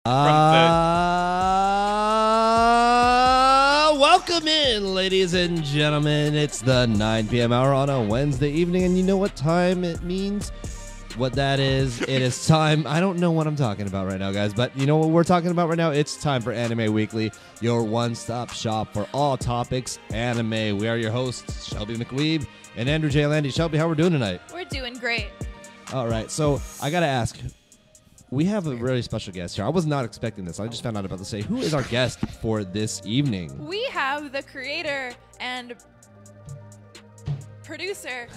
Welcome in, ladies and gentlemen. It's the 9 p.m. hour on a Wednesday evening, and you know what time it means? What that is, it is time. I don't know what I'm talking about right now, guys, but you know what we're talking about right now? It's time for Anime Weekly, your one-stop shop for all topics anime. We are your hosts, Shelby McWeeb and Andrew J. Landy. Shelby, how we're doing tonight? We're doing great. All right, so I got to ask, we have a really special guest here. I was not expecting this. I just found out about to say, who is our guest for this evening? We have the creator and producer,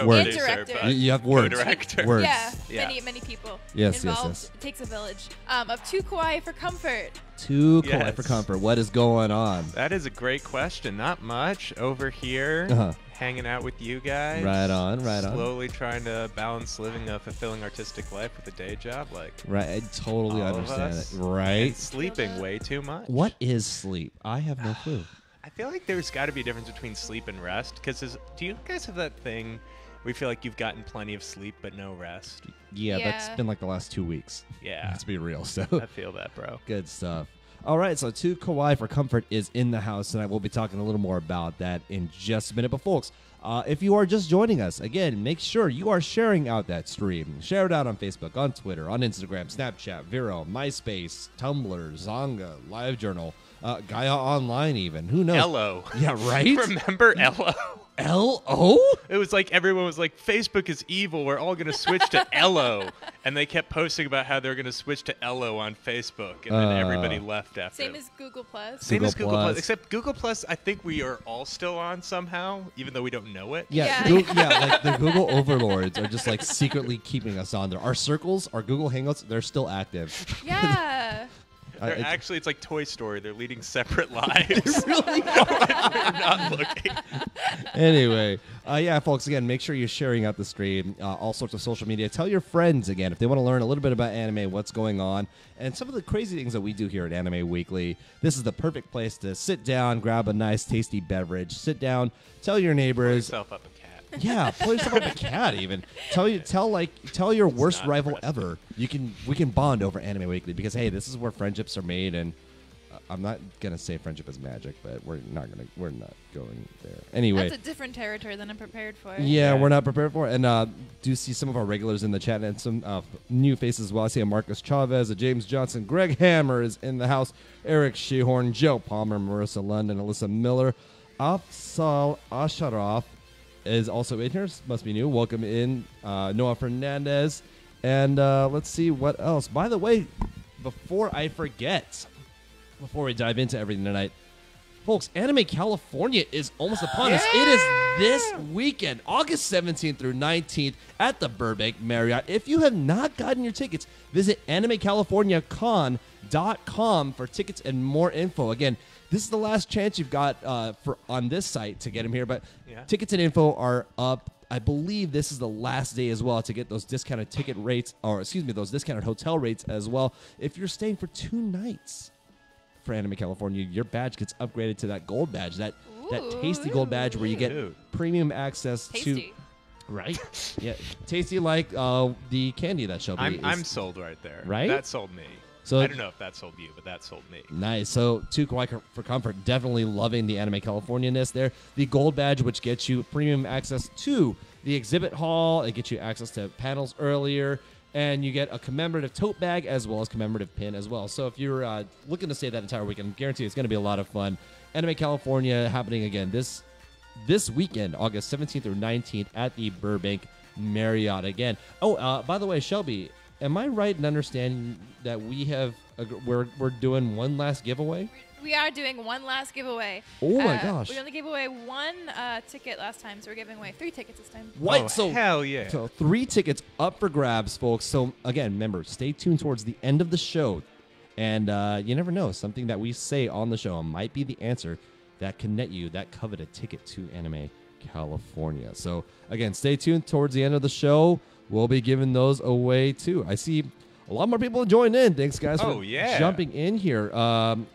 Words. director. You have words. Co-director. Words. Yeah, many people Yes, involved. yes. It takes a village. Of 2kawaii4comfort. 2kawaii4comfort. What is going on? That is a great question. Not much over here, hanging out with you guys. Right on, right on. Slowly trying to balance living a fulfilling artistic life with a day job, like Right, I totally all of understand us. it. Right. And sleeping way too much. What is sleep? I have no clue. I feel like there's got to be a difference between sleep and rest. Because do you guys have that thing where you feel like you've gotten plenty of sleep but no rest? Yeah, Yeah. that's been like the last 2 weeks. Yeah. Let's be real. So I feel that, bro. good stuff. All right, so 2kawaii4comfort is in the house, and I will be talking a little more about that in just a minute. But folks, if you are just joining us, again, make sure you are sharing out that stream. Share it out on Facebook, on Twitter, on Instagram, Snapchat, Vero, MySpace, Tumblr, Zonga, LiveJournal, Gaia Online even. Who knows? Ello. Yeah, right? Remember Ello? L-O? It was like everyone was like, Facebook is evil. We're all going to switch to Ello. And they kept posting about how they're going to switch to Ello on Facebook. And then everybody left after. Same as Google Plus. Same as Google Google Plus. Plus. Except Google Plus, I think we are all still on somehow, even though we don't know it. Yeah. Like the Google overlords are just like secretly keeping us on there. Our circles, our Google Hangouts, they're still active. Yeah. They're actually, it's like Toy Story. They're leading separate lives. really We're not looking. Anyway, yeah, folks, again, make sure you're sharing out the stream, all sorts of social media. Tell your friends, again, if they want to learn a little bit about anime, what's going on, and some of the crazy things that we do here at Anime Weekly. This is the perfect place to sit down, grab a nice, tasty beverage, sit down, tell your Pull neighbors. yourself up a cat. Yeah, pull yourself up a cat even. Tell your worst not rival impressive. ever. We can bond over Anime Weekly because, hey, this is where friendships are made, and I'm not gonna say friendship is magic, but we're not going there. Anyway. That's a different territory than I'm prepared for. Yeah, we're not prepared for it. And do see some of our regulars in the chat and some new faces as well. I see a Marcus Chavez, a James Johnson, Greg Hammer is in the house, Eric Shehorn, Joe Palmer, Marissa London, Alyssa Miller, Afsal Asharaf is also in here. Must be new. Welcome in, Noah Fernandez. And let's see what else. By the way, before I forget, before we dive into everything tonight, folks, Anime California is almost upon us. It is this weekend, August 17th through 19th at the Burbank Marriott. If you have not gotten your tickets, visit animecaliforniacon.com for tickets and more info. Again, this is the last chance you've got on this site to get them here, but tickets and info are up. I believe this is the last day as well to get those discounted ticket rates, or excuse me, those discounted hotel rates as well. If you're staying for 2 nights for Anime California, your badge gets upgraded to that gold badge, that tasty gold badge where you get premium access Tasty. to, right? Yeah, tasty like the candy that Shelby I'm sold right there. Right? That sold me. So I don't know if that sold you, but that sold me. nice. So 2kawaii4comfort, definitely loving the Anime California-ness there. The gold badge, which gets you premium access to the exhibit hall. It gets you access to panels earlier. And you get a commemorative tote bag as well as commemorative pin as well. So if you're looking to stay that entire weekend, I guarantee it's going to be a lot of fun. Anime California happening again this weekend, August 17th through 19th at the Burbank Marriott again. Oh, by the way, Shelby, am I right in understanding that we're doing one last giveaway? We are doing one last giveaway. Oh my gosh. We only gave away 1 ticket last time, so we're giving away 3 tickets this time. What? Oh, So hell yeah. So 3 tickets up for grabs, folks. So again, remember, stay tuned towards the end of the show. And you never know, something that we say on the show might be the answer that can net you that coveted ticket to Anime California. So again, stay tuned towards the end of the show. We'll be giving those away too. I see a lot more people join in. Thanks, guys, for jumping in here.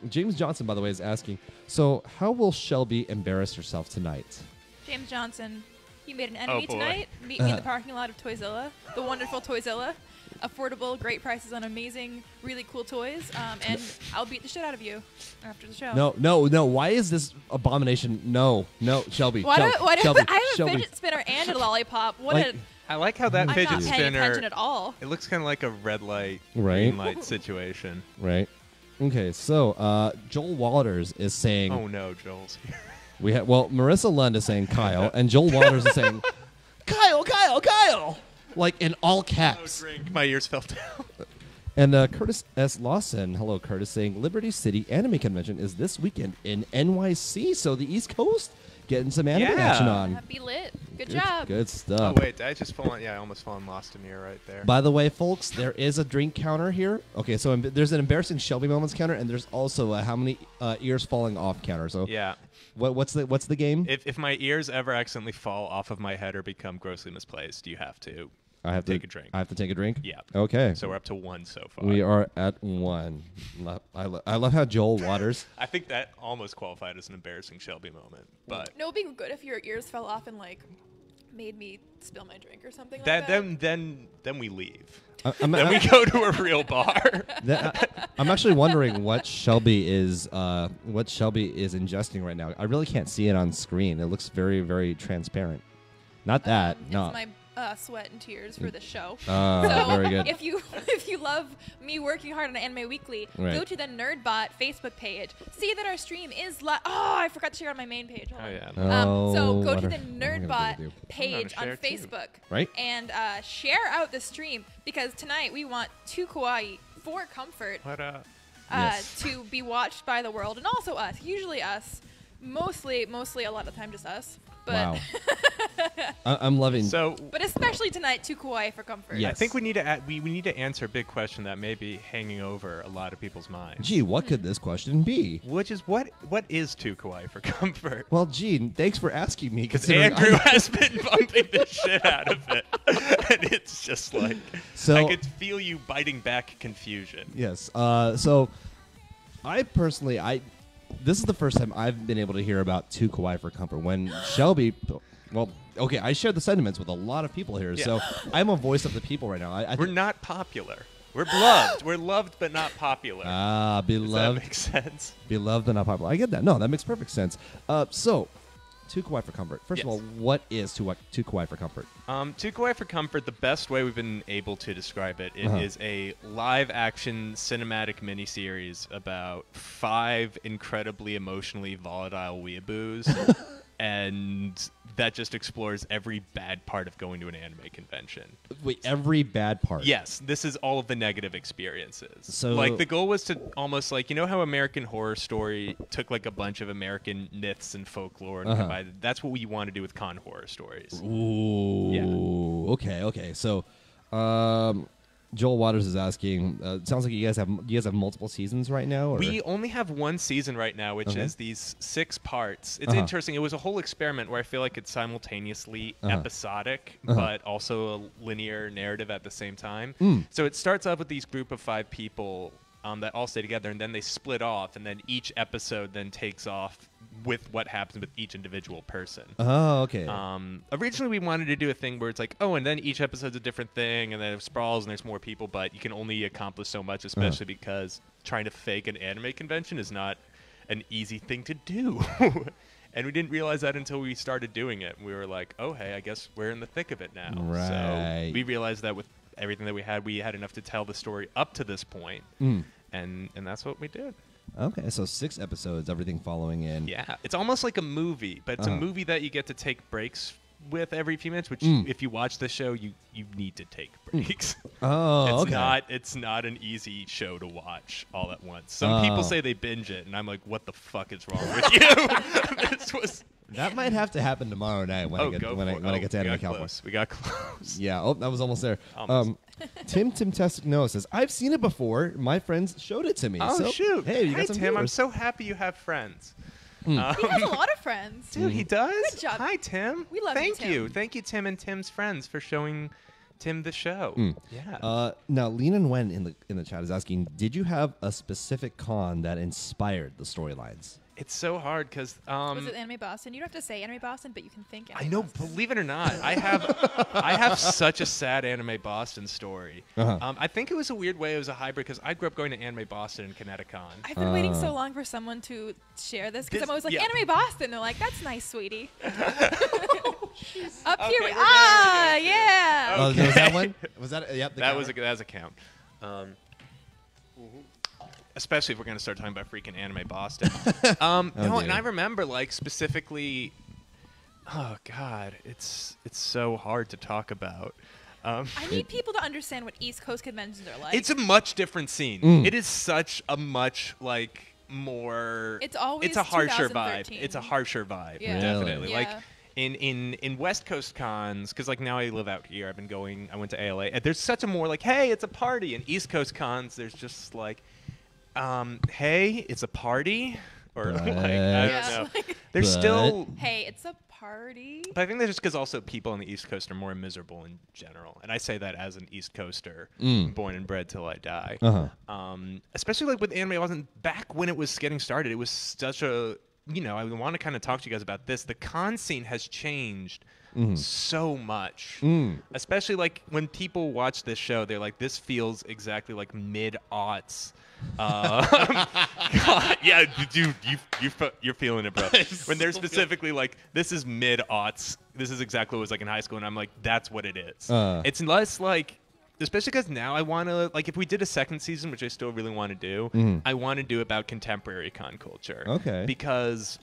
James Johnson, by the way, is asking, so how will Shelby embarrass herself tonight? James Johnson, you made an enemy boy. tonight. Meet me in the parking lot of Toyzilla, the wonderful Toyzilla. affordable, great prices on amazing, really cool toys. And I'll beat the shit out of you after the show. No. Why is this abomination? No, Shelby. Why Shelby, do I Shelby, have a Shelby. fidget spinner and a lollipop? I like how that I'm fidget not paying attention spinner. at all. It looks kind of like a red light, Right. green light situation. Right. Okay, so Joel Waters is saying. Oh no, Joel's here. Marissa Lund is saying Kyle, and Joel Waters is saying Kyle, like in all caps. Drink. My ears fell down. And Curtis S. Lawson, hello Curtis, saying Liberty City Anime Convention is this weekend in NYC, so the East Coast getting some anime action on. Be lit. Good job. Good stuff. Oh wait, did I just fall on? Yeah, I almost fallen lost in here right there. By the way, folks, there is a drink counter here. Okay, so there's an embarrassing Shelby moments counter, and there's also a how many ears falling off counter. So yeah. What's the game? If my ears ever accidentally fall off of my head or become grossly misplaced, you have to take a drink. I have to take a drink? Yeah. Okay. So we're up to 1 so far. We are at 1. I love how Joel Waters. I think that almost qualified as an embarrassing Shelby moment, but No, it'd be good if your ears fell off and like made me spill my drink or something like that. that. Then we leave. I'm Then we go to a real bar. I'm actually wondering what Shelby is ingesting right now. I really can't see it on screen. It looks very, very transparent. Not that. No. It's my sweat and tears for the show. So very good. If you love me working hard on Anime Weekly, Right. go to the NERDBOT Facebook page. See that our stream is live. Oh, I forgot to share on my main page. Hold on. Yeah. So go what to are- the what am I gonna NERDBOT do? page I'm on gonna share too. Facebook, Right. and share out the stream because tonight we want 2kawaii4comfort What up? Yes. to be watched by the world and also us. Usually us, mostly a lot of time just us. But Wow. I'm loving. So but especially tonight, 2kawaii4comfort. Yes. I think we need to we need to answer a big question that may be hanging over a lot of people's minds. Gee, what could this question be? Which is what is 2 kawaii for comfort? Well, gee, thanks for asking me. Because considering Andrew has been bumping the shit out of it, and it's just like So- I could feel you biting back confusion. Yes. So, I personally, this is the first time I've been able to hear about 2 kawaii for comfort. When Shelby, well, okay, I shared the sentiments with a lot of people here, Yeah. so I'm a voice of the people right now. We're not popular. We're beloved. We're loved but not popular. Does that Beloved, make sense? beloved but not popular. I get that. No, that makes perfect sense. So, 2 kawaii for comfort. First of Yes. all, what is 2 kawaii for comfort? 2 kawaii for comfort, the best way we've been able to describe it, it is a live-action cinematic miniseries about 5 incredibly emotionally volatile weeaboos, and that just explores every bad part of going to an anime convention. Wait, every bad part. Yes, this is all of the negative experiences. So- like the goal was to almost like, you know how American Horror Story took like a bunch of American myths and folklore and combined it? That's what we want to do with Con Horror Stories. Ooh. Yeah. Okay. So, Joel Waters is asking. It sounds like you guys have multiple seasons right now. Or? We only have 1 season right now, which is these 6 parts. It's interesting. It was a whole experiment where I feel like it's simultaneously episodic, but also a linear narrative at the same time. So it starts off with these group of 5 people that all stay together, and then they split off, and then each episode then takes off with what happens with each individual person. Oh, okay. Originally, we wanted to do a thing where it's like, oh, and then each episode's a different thing, and then it sprawls, and there's more people, but you can only accomplish so much, especially because trying to fake an anime convention is not an easy thing to do. And we didn't realize that until we started doing it. We were like, oh, hey, I guess we're in the thick of it now. Right. So we realized that with everything that we had enough to tell the story up to this point, and that's what we did. Okay, so 6 episodes, everything following in. Yeah, it's almost like a movie, but it's a movie that you get to take breaks with every few minutes. Which, if you watch the show, you need to take breaks. Oh, okay. It's not an easy show to watch all at once. Some people say they binge it, and I'm like, what the fuck is wrong with you? This was. That might have to happen tomorrow night when I get to Anime California. We got close. Yeah. Oh, that was almost there. Almost. Tim Testino says, "I've seen it before. My friends showed it to me." Oh so, shoot! Hey, you Hi got some Tim. I'm viewers. so happy you have friends. He has a lot of friends. Dude, he does. Good job. Hi, Tim. We love you, Tim. Thank you, Tim and Tim's friends for showing Tim the show. Yeah. Now, Lean Wen in the chat is asking, "Did you have a specific con that inspired the storylines?" It's so hard because Was it Anime Boston? You don't have to say Anime Boston, but you can think Anime I know. Boston. Believe it or not, I have such a sad Anime Boston story. I think it was a weird way. It was a hybrid because I grew up going to Anime Boston and Kineticon. I've been waiting so long for someone to share this because I'm always like, Anime Boston. They're like, that's nice, sweetie. Up here we yeah. Oh, was that one? Was that? Yep. That was a count. Especially if we're going to start talking about freaking Anime Boston. No, and I remember, like, specifically, oh, God, it's so hard to talk about. I need people to understand what East Coast conventions are like. It's a much different scene. It is such a much, like, more... It's always It's a harsher 2013. vibe. It's a harsher vibe, Yeah. definitely. Yeah. Like, in West Coast cons, because, like, now I live out here. I went to ALA. And there's such a more, like, hey, it's a party. In East Coast cons, there's just, like... hey, it's a party, or like I don't know. There's still hey, it's a party. But I think that's just because also people on the East Coast are more miserable in general, and I say that as an East Coaster, born and bred till I die. Especially like with anime, wasn't back when it was getting started. It was such a I want to kind of talk to you guys about this. The con scene has changed. So much, especially like when people watch this show, they're like, "This feels exactly like mid-aughts." God, yeah, dude, you're feeling it, bro. When they're specifically like, "This is mid-aughts. This is exactly what it was like in high school," and I'm like, "That's what it is." It's less like, especially because now I want to like, if we did a second season, which I still really want to do, I want to do about contemporary con culture. Okay, because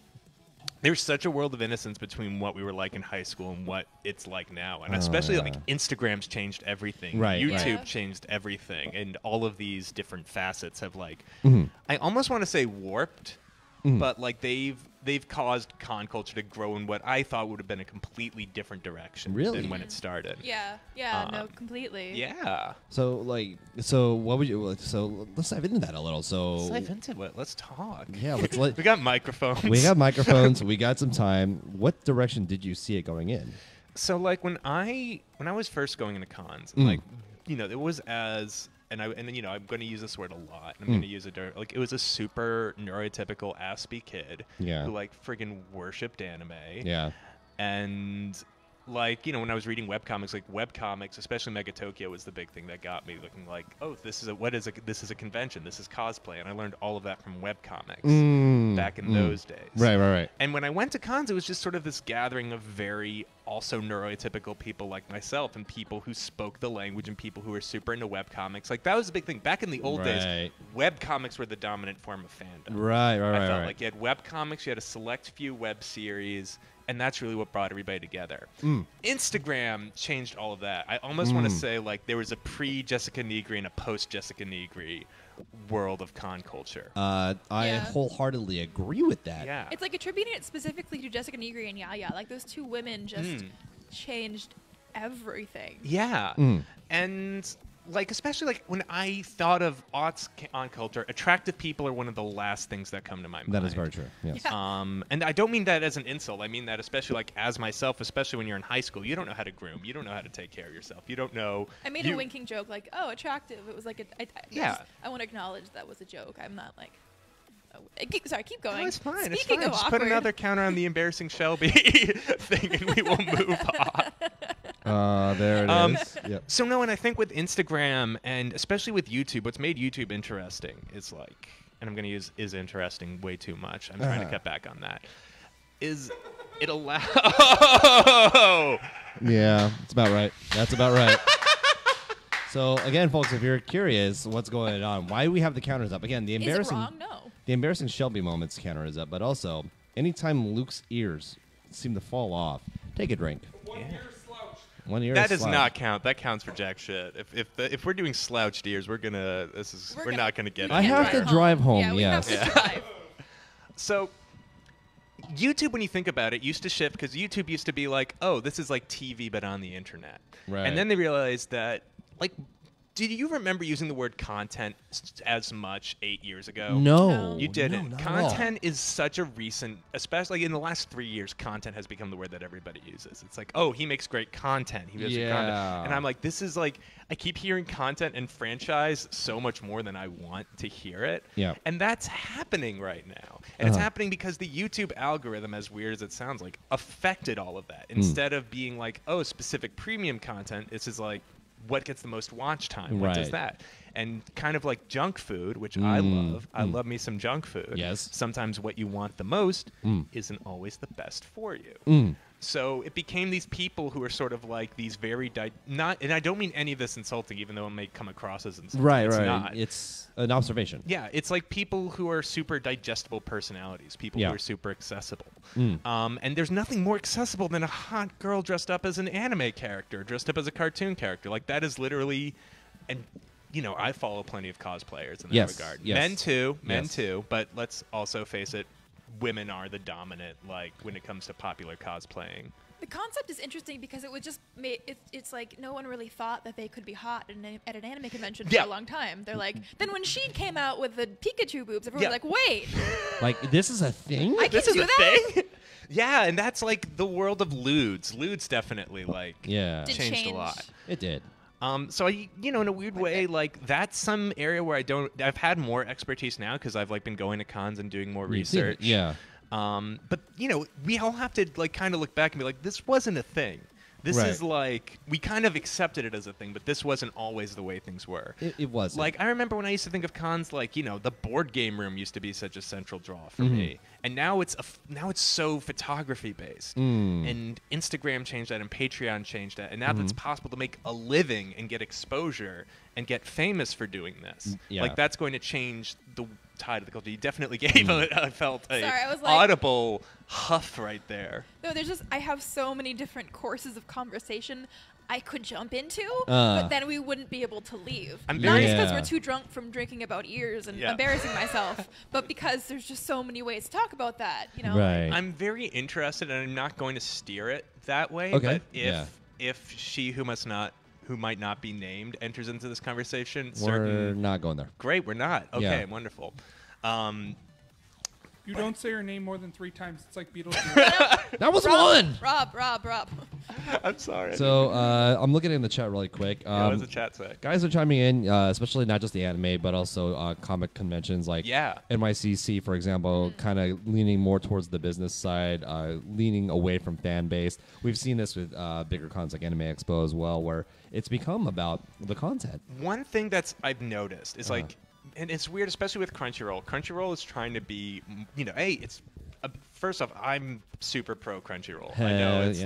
there's such a world of innocence between what we were like in high school and what it's like now. And especially like Instagram's changed everything. Right, YouTube changed everything. And all of these different facets have like, I almost want to say warped, but like they've caused con culture to grow in what I thought would have been a completely different direction than when it started. No, completely. Yeah. So what would you? So let's dive into that a little. So let's dive into it. Let's talk. Yeah, we got microphones. We got microphones. We got some time. What direction did you see it going in? So like when I was first going into cons, like it was as and I'm going to use this word a lot. I'm going to use it like it was a super neurotypical Aspie kid who like friggin' worshipped anime. Yeah. And like, when I was reading webcomics, like webcomics, especially Mega Tokyo was the big thing that got me looking like, oh, this is a convention, this is cosplay. And I learned all of that from webcomics back in those days. Right. And when I went to cons, it was just sort of this gathering of very also neurotypical people like myself and people who spoke the language and people who were super into webcomics. Like that was a big thing. Back in the old days, webcomics were the dominant form of fandom. Right. I felt like you had webcomics, you had a select few web series, and that's really what brought everybody together. Instagram changed all of that. I almost want to say like there was a pre-Jessica Negri and a post-Jessica Negri world of con culture. I wholeheartedly agree with that. Yeah. It's like attributing it specifically to Jessica Negri and Yaya. Like those two women just changed everything. Yeah. And like, especially like when I thought of aughts on culture, attractive people are one of the last things that come to my mind. That is very true. Yes. Yeah. And I don't mean that as an insult. I mean that especially like as myself, especially when you're in high school, you don't know how to groom. You don't know how to take care of yourself. You don't know. I made a winking joke like, oh, attractive. It was like, I want to acknowledge that was a joke. I'm not like, sorry, keep going. No, it's fine. Speaking it's fine. of Just awkward. put another counter on the embarrassing Shelby thing and we will move on. There it is. Yep. So no, and I think with Instagram and especially with YouTube, what's made YouTube interesting is like, and I'm going to use "is interesting" way too much. I'm trying to cut back on that. Is it allow? Yeah, that's about right. That's about right. So again, folks, if you're curious what's going on, why do we have the counters up? Again, the embarrassing, Is it wrong? No. the embarrassing Shelby moments counter is up, but also anytime Luke's ears seem to fall off, take a drink. One ear That is does not count. That counts for jack shit. If we're doing slouched ears, we're not gonna get. I have to drive home. Yeah, we have to drive. So, YouTube, when you think about it, used to shift because YouTube used to be like, oh, this is like TV but on the internet. Right. And then they realized that like Did you remember using the word content as much 8 years ago? No. You didn't. No, not Content is such a recent, especially in the last 3 years, content has become the word that everybody uses. It's like, oh, he makes great content. He makes great content. And I'm like, this is like, I keep hearing content and franchise so much more than I want to hear it. Yeah. And that's happening right now. And it's happening because the YouTube algorithm, as weird as it sounds like, affected all of that. Instead of being like, oh, specific premium content, this is like, what gets the most watch time? What does that? And kind of like junk food, which I love. I love me some junk food. Yes. Sometimes what you want the most isn't always the best for you. So it became these people who are sort of like these very and I don't mean any of this insulting, even though it may come across as insulting. Right, it's right. Not. It's an observation. Yeah, it's like people who are super digestible personalities, people who are super accessible. And there's nothing more accessible than a hot girl dressed up as an anime character, dressed up as a cartoon character. Like that is literally, and you know, I follow plenty of cosplayers in that regard. Yes. Men too, but let's also face it, women are the dominant, like, when it comes to popular cosplaying. The concept is interesting because it was just it's like no one really thought that they could be hot at an anime convention for a long time. They're like, then when Shein came out with the Pikachu boobs, everyone was like, wait. Like, this is a thing? I can do that? Thing? Yeah, and that's like the world of lewds. Lewds definitely, like, changed a lot. It did. So I, you know, in a weird way, like that's some area where I've had more expertise now because I've like been going to cons and doing more research. Yeah. But you know, we all have to like kind of look back and be like, this wasn't a thing. This is like, we kind of accepted it as a thing, but this wasn't always the way things were. It wasn't. Like, I remember when I used to think of cons, like, you know, the board game room used to be such a central draw for me. And now it's so photography based. And Instagram changed that and Patreon changed that. And now it's possible to make a living and get exposure and get famous for doing this. Like, that's going to change the tide of the culture. You definitely gave I felt a audible huff right there. No, I have so many different courses of conversation I could jump into, but then we wouldn't be able to leave. Not just because we're too drunk from drinking about ears and embarrassing myself, but because there's just so many ways to talk about that. You know, right. I'm very interested, and I'm not going to steer it that way. Okay. But if she who might not be named enters into this conversation, we're not going there. Great, we're not. Okay, wonderful. You don't say her name more than 3 times. It's like Beetlejuice. That was one. Rob. I'm sorry. So I'm looking in the chat really quick. What does the chat say? Guys are chiming in, especially not just the anime, but also comic conventions like NYCC, for example, kind of leaning more towards the business side, leaning away from fan base. We've seen this with bigger cons like Anime Expo as well, where it's become about the content. One thing I've noticed is like, and it's weird, especially with Crunchyroll. Crunchyroll is trying to be, you know, it's first off, I'm super pro Crunchyroll. I know it's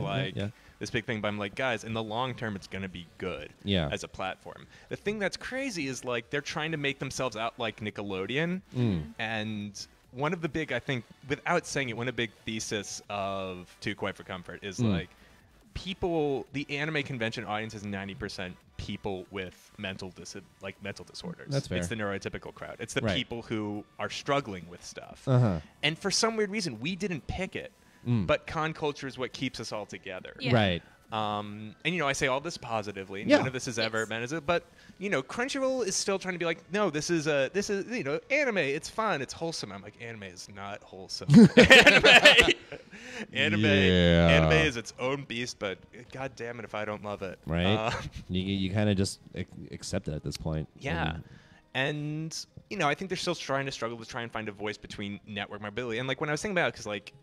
this big thing, but I'm like, guys, in the long term, it's going to be good as a platform. The thing that's crazy is like they're trying to make themselves out like Nickelodeon, and one of the big, I think, without saying it, one of the big thesis of 2kawaii4comfort is like the anime convention audience is 90% people with mental disorders. That's fair. It's the neurotypical crowd. It's the people who are struggling with stuff. And for some weird reason, we didn't pick it. But con culture is what keeps us all together. Yeah. Right. And you know, I say all this positively. And none of this is ever meant as it, but you know, Crunchyroll is still trying to be like, no, this is you know, anime. It's fun. It's wholesome. I'm like, anime is not wholesome. Anime is its own beast. But god damn it, if I don't love it, right? You kind of just accept it at this point. Yeah. And you know, I think they're still trying to struggle to try and find a voice between network mobility. And like when I was thinking about it, because like,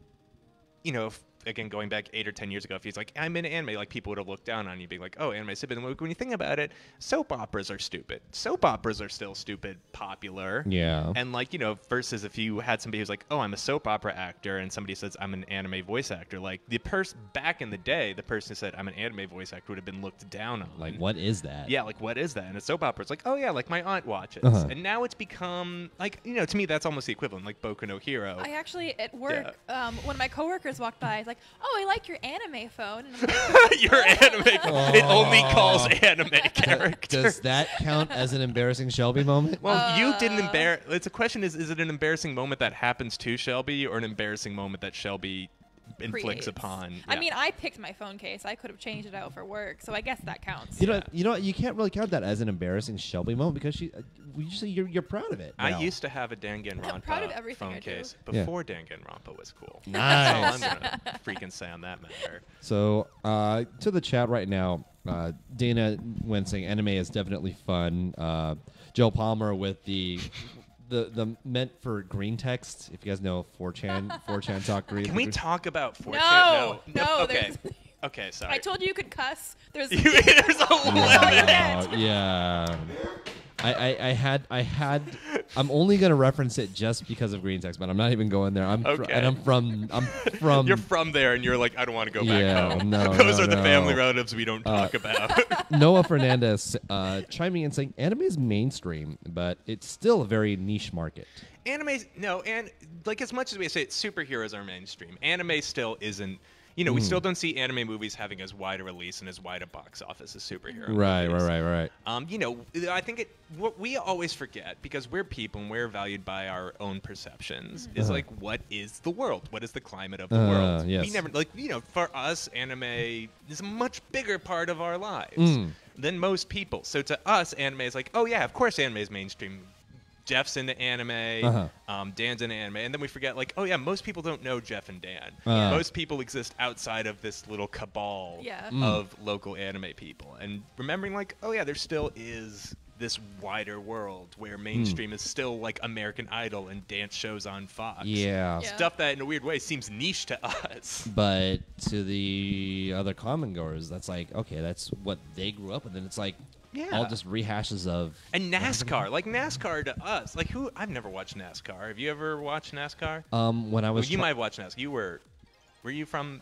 you know, again, going back 8 or 10 years ago, if he's like, I'm in anime, like people would have looked down on you, being like, oh, anime is stupid. And when you think about it, soap operas are stupid. Soap operas are still stupid, popular. Yeah. And like, you know, versus if you had somebody who's like, oh, I'm a soap opera actor, and somebody says I'm an anime voice actor, like the person back in the day, the person who said I'm an anime voice actor would have been looked down on. Like, what is that? Yeah, like what is that? And a soap opera, it's like, oh yeah, like my aunt watches. And now it's become like, you know, to me that's almost the equivalent, like Boku no Hero. I actually at work, one of my coworkers walked by, like, oh, I like your anime phone. And I'm like, your anime phone. It only calls anime characters. Does that count as an embarrassing Shelby moment? Well, you didn't embarrass. It's a question: is it an embarrassing moment that happens to Shelby, or an embarrassing moment that Shelby inflicts upon. I mean, I picked my phone case. I could have changed it out for work, so I guess that counts. You know, you can't really count that as an embarrassing Shelby moment because you're proud of it. I used to have a Danganronpa phone case before Danganronpa was cool. Nice. That's all I'm gonna freaking say on that matter. So to the chat right now, Dana wincing. Anime is definitely fun. Joe Palmer with the meant for green text. If you guys know 4chan talk green. Can we talk about 4chan? No. Okay. Okay, sorry. I told you you could cuss. There's there's a limit. Yeah. I'm only gonna reference it just because of green text, but I'm not even going there. I'm from. You're from there, and you're like, I don't want to go back home. No, those are the family relatives we don't talk about. Noah Fernandez chiming in saying anime is mainstream, but it's still a very niche market. Anime, no, and like as much as we say superheroes are mainstream, anime still isn't. You know, we still don't see anime movies having as wide a release and as wide a box office as superhero movies. Right. You know, I think what we always forget, because we're people and we're valued by our own perceptions, is like, what is the world? What is the climate of the world? Yes. We never, like, you know, for us, anime is a much bigger part of our lives than most people. So to us, anime is like, oh yeah, of course anime is mainstream. Jeff's into anime, Dan's into anime, and then we forget, like, oh yeah, most people don't know Jeff and Dan. Most people exist outside of this little cabal of local anime people. And remembering, like, oh yeah, there still is this wider world where mainstream is still like American Idol and dance shows on Fox. Yeah. Stuff that in a weird way seems niche to us. But to the other common goers, that's like, okay, that's what they grew up with, and it's like, all just rehashes of... And NASCAR. Like, NASCAR to us. Like, I've never watched NASCAR. Have you ever watched NASCAR? When I was... Well, you might have watched NASCAR. Were you from...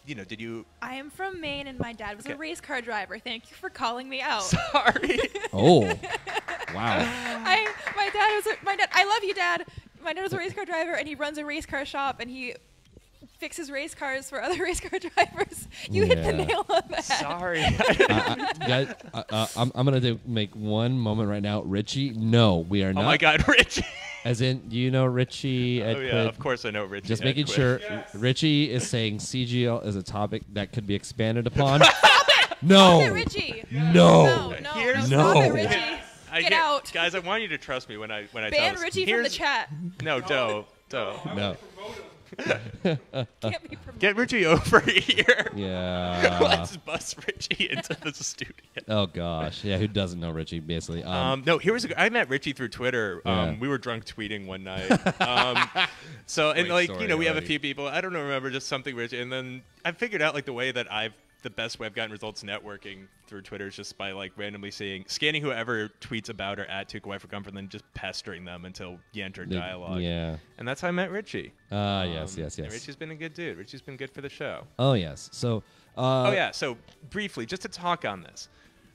You know, did you... I am from Maine, and my dad was a race car driver. Thank you for calling me out. Sorry. Oh. Wow. My dad... I love you, Dad. My dad was a race car driver, and he runs a race car shop, and he... fixes race cars for other race car drivers. You hit the nail on the head. Sorry. Guys, I'm going to make one moment right now. Richie, no, we are not. Oh, my God, Richie. As in, do you know Richie? Oh, yeah, of course I know Richie. Just making sure. Richie is saying CGL is a topic that could be expanded upon. No. Stop it, Richie. No. Stop it, Richie. Get out. Guys, I want you to trust me when I tell this. Ban Richie from the chat. No, don't. No. Can't be promoted. Get Richie over here. Yeah. Let's bust Richie into the studio. Oh gosh, yeah. Who doesn't know Richie? Basically. No. I met Richie through Twitter. We were drunk tweeting one night. We have a few people. I don't remember just something Richie, and then I figured out like the best way I've gotten results networking through Twitter is just by like randomly scanning whoever tweets about or at 2kawaii4comfort, and then just pestering them until you enter dialogue. Yeah. And that's how I met Richie. Yes. And Richie's been a good dude. Richie's been good for the show. Oh yes. So. So briefly, just to talk on this,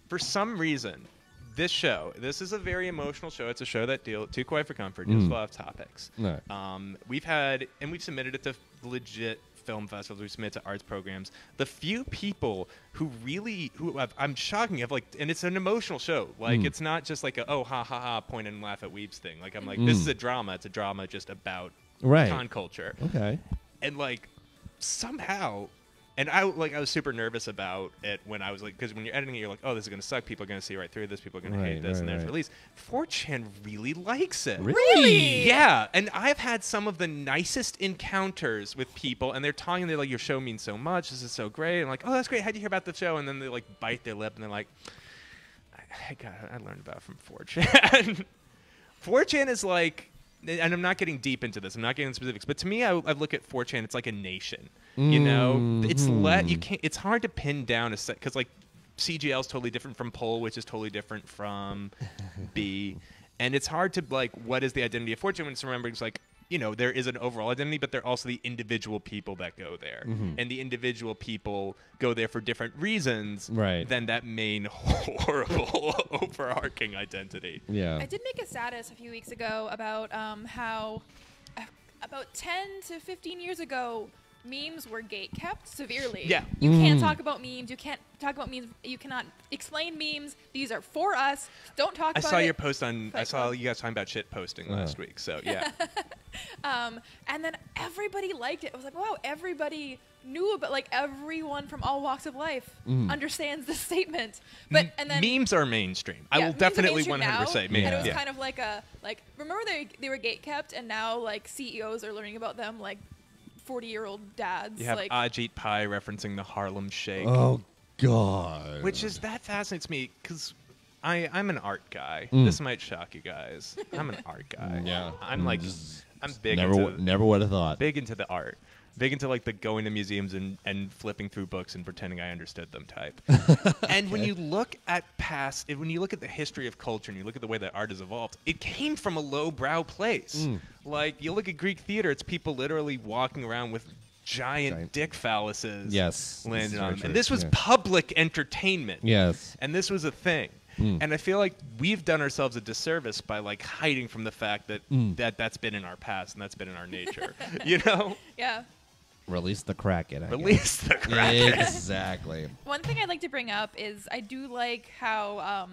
for some reason, this is a very emotional show. It's a show that 2kawaii4comfort deals with a lot of topics. No. We've submitted it to legit film festivals, we submit to arts programs. The few people I'm shocking of like, and it's an emotional show. Like it's not just like a ha ha ha point and laugh at weebs thing. Like I'm like, this is a drama. It's a drama just about con culture. Okay. And like somehow, and I was super nervous about it when I was like, because when you're editing it, you're like, oh, this is gonna suck. People are gonna see right through this. People are gonna hate this, and then it's released. 4chan really likes it. Really? Yeah. And I've had some of the nicest encounters with people, and they're talking. They're like, your show means so much. This is so great. And I'm like, oh, that's great. How'd you hear about the show? And then they like bite their lip, and they're like, I learned about it from 4chan. 4chan is like. And I'm not getting deep into this. I'm not getting into specifics. But to me, I look at 4chan. It's like a nation. You know, it's hard to pin down because like CGL is totally different from Pol, which is totally different from B, and it's hard to like what is the identity of 4chan when it's remembering. It's like, you know, there is an overall identity, but there are also the individual people that go there, and the individual people go there for different reasons than that main horrible overarching identity. Yeah. I did make a status a few weeks ago about how about 10 to 15 years ago, memes were gatekept severely. Yeah. You can't talk about memes. You can't talk about memes. You cannot explain memes. These are for us. Don't talk about it. I saw your post on... I saw you guys talking about shit posting last week, so yeah. And then everybody liked it. I was like, wow, everybody knew about, like, everyone from all walks of life understands this statement. But and then memes are mainstream. I will definitely 100% say memes. And it was kind of like remember they were gatekept, and now like CEOs are learning about them, like 40-year-old dads. You have like Ajit Pai referencing the Harlem Shake. Oh God. That fascinates me because I'm an art guy. This might shock you guys. I'm an art guy. Yeah. I'm big never would have thought. Big into the art. Big into like the going to museums and flipping through books and pretending I understood them type. And when you look at when you look at the history of culture and you look at the way that art has evolved, it came from a lowbrow place. Like you look at Greek theater, it's people literally walking around with giant dick phalluses landing on them. And this was public entertainment. Yes. And this was a thing. And I feel like we've done ourselves a disservice by like hiding from the fact that that's been in our past and that's been in our nature. You know? Yeah. Release the Kraken. Release the Kraken. Exactly. One thing I'd like to bring up is I do like how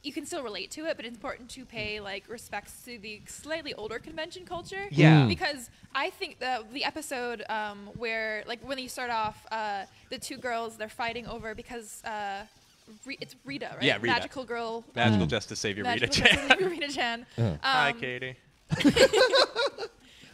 you can still relate to it, but it's important to pay like respects to the slightly older convention culture. Yeah. Because I think the episode where like when you start off, the two girls they're fighting over because it's Rita, right? Yeah, Rita. Magical girl. Magical Justice Savior Rita Chan. Rita Chan. Hi, Katie.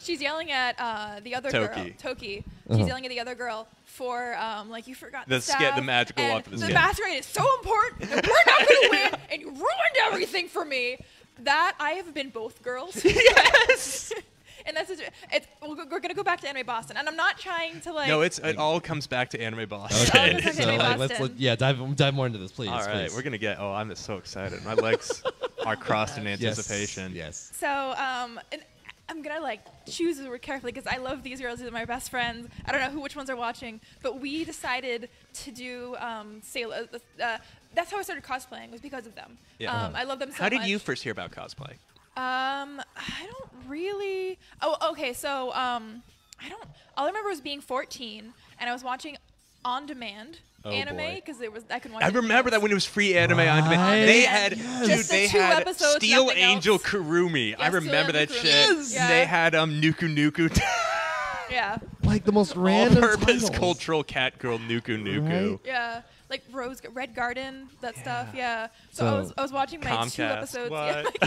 She's yelling at the other girl, Toki. She's yelling at the other girl for like you forgot the staff, the magical and walk of the the masquerade is so important. And we're not going to win, and you ruined everything for me. That I have been both girls. Yes. And that's we're gonna go back to Anime Boston, and I'm not trying to like. No, it all comes back to Anime Boston. Okay. So dive more into this, please. All right, please. we're gonna get. Oh, I'm so excited. My legs are crossed in anticipation. Yes. So and I'm gonna like choose carefully because I love these girls. These are my best friends. I don't know which ones are watching, but we decided to do Sailor. That's how I started cosplaying, was because of them. Yeah. I love them so much. How did you first hear about cosplay? I don't really. Oh, okay. So I don't. All I remember was being 14 and I was watching on demand. Anime because I could watch. I remember that when it was free anime on demand. They had they had Steel Angel Kurumi. I remember that shit. Yes. Yeah. They had Nuku Nuku. Yeah. Like the most random all-purpose titles. cultural cat girl Nuku Nuku. Right? Yeah. Like Red Garden, that stuff. Yeah. So I was watching my Comcast. 2 episodes. What?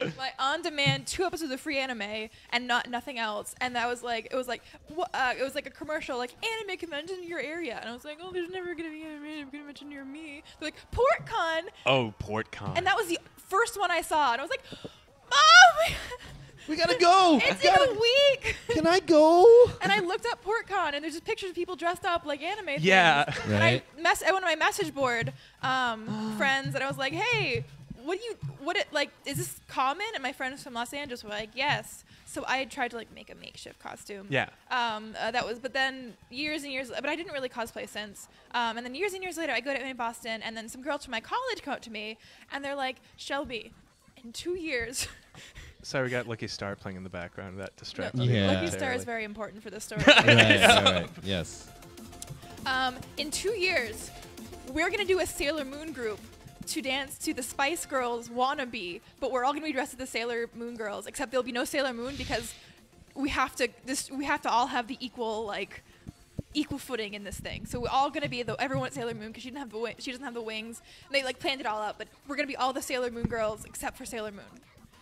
Yeah, my on-demand 2 episodes of free anime and nothing else. And that was like it was like a commercial like anime convention in your area. And I was like, oh, there's never gonna be an anime convention near me. They're like PortCon. Oh, PortCon. And that was the first one I saw, and I was like, Mom. We gotta go. It's in a week. Can I go? And I looked up PortCon, and there's just pictures of people dressed up like anime things. Yeah. Right. And I went on my message board, friends, and I was like, hey, is this common? And my friends from Los Angeles were like, yes. So I had tried to like make a makeshift costume. Yeah. But then years and years, but I didn't really cosplay since. And then years and years later, I go to Boston, and then some girls from my college come up to me, and they're like, Shelby, in 2 years. Sorry, we got Lucky Star playing in the background. That distracts me. me. Lucky Star is very important for this story. right. Yes. In 2 years, we're going to do a Sailor Moon group to dance to the Spice Girls Wannabe, but we're all going to be dressed as the Sailor Moon girls, except there'll be no Sailor Moon because we have to all have the equal footing in this thing. So we're all going to be everyone at Sailor Moon because she doesn't have the wings. And they like planned it all out, but we're going to be all the Sailor Moon girls except for Sailor Moon.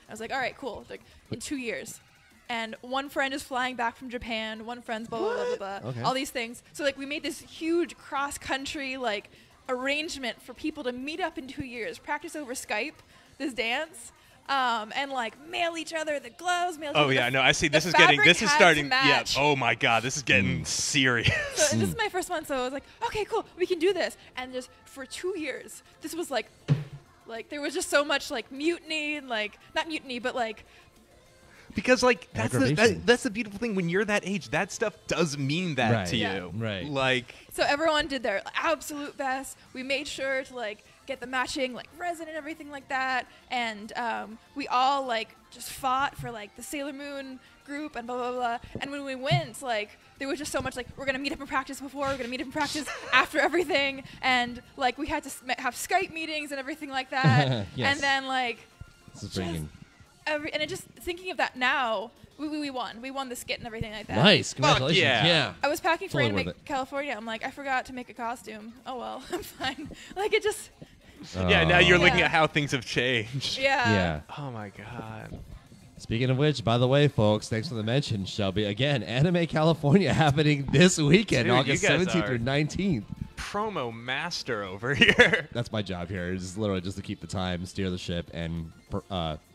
I was like, all right, cool. Like in 2 years. And one friend is flying back from Japan. One friend's blah, blah, blah, blah, blah. Okay. All these things. So like we made this huge cross-country like arrangement for people to meet up in 2 years, practice over Skype, this dance, and like mail each other the gloves. Oh yeah, no, I see. This is starting. Yeah. Oh my God, this is getting serious. So this is my first one, so I was like, okay, cool, we can do this. And just for 2 years, this was like there was just so much like mutiny and like not mutiny, but like. Because like that's the beautiful thing when you're that age, that stuff does mean that to you, right? Like so everyone did their absolute best. We made sure to like get the matching like resin and everything like that, and we all like just fought for like the Sailor Moon group and blah blah blah. And when we went, like there was just so much like we're gonna meet up and practice before, we're gonna meet up and practice after everything, and like we had to have Skype meetings and everything like that. Yes. And then like. This is bringing. and it just thinking of that now, we won. We won the skit and everything like that. Nice, congratulations. Yeah. I was packing for Totally Anime California. I'm like, I forgot to make a costume. Oh well, I'm fine. Like it just. Yeah, now you're looking at how things have changed. Yeah. Oh my god. Speaking of which, by the way, folks, thanks for the mention, Shelby. Again, Anime California happening this weekend, Dude, August you guys 17th through are 19th. Promo master over here. That's my job here. It's literally just to keep the time, steer the ship, and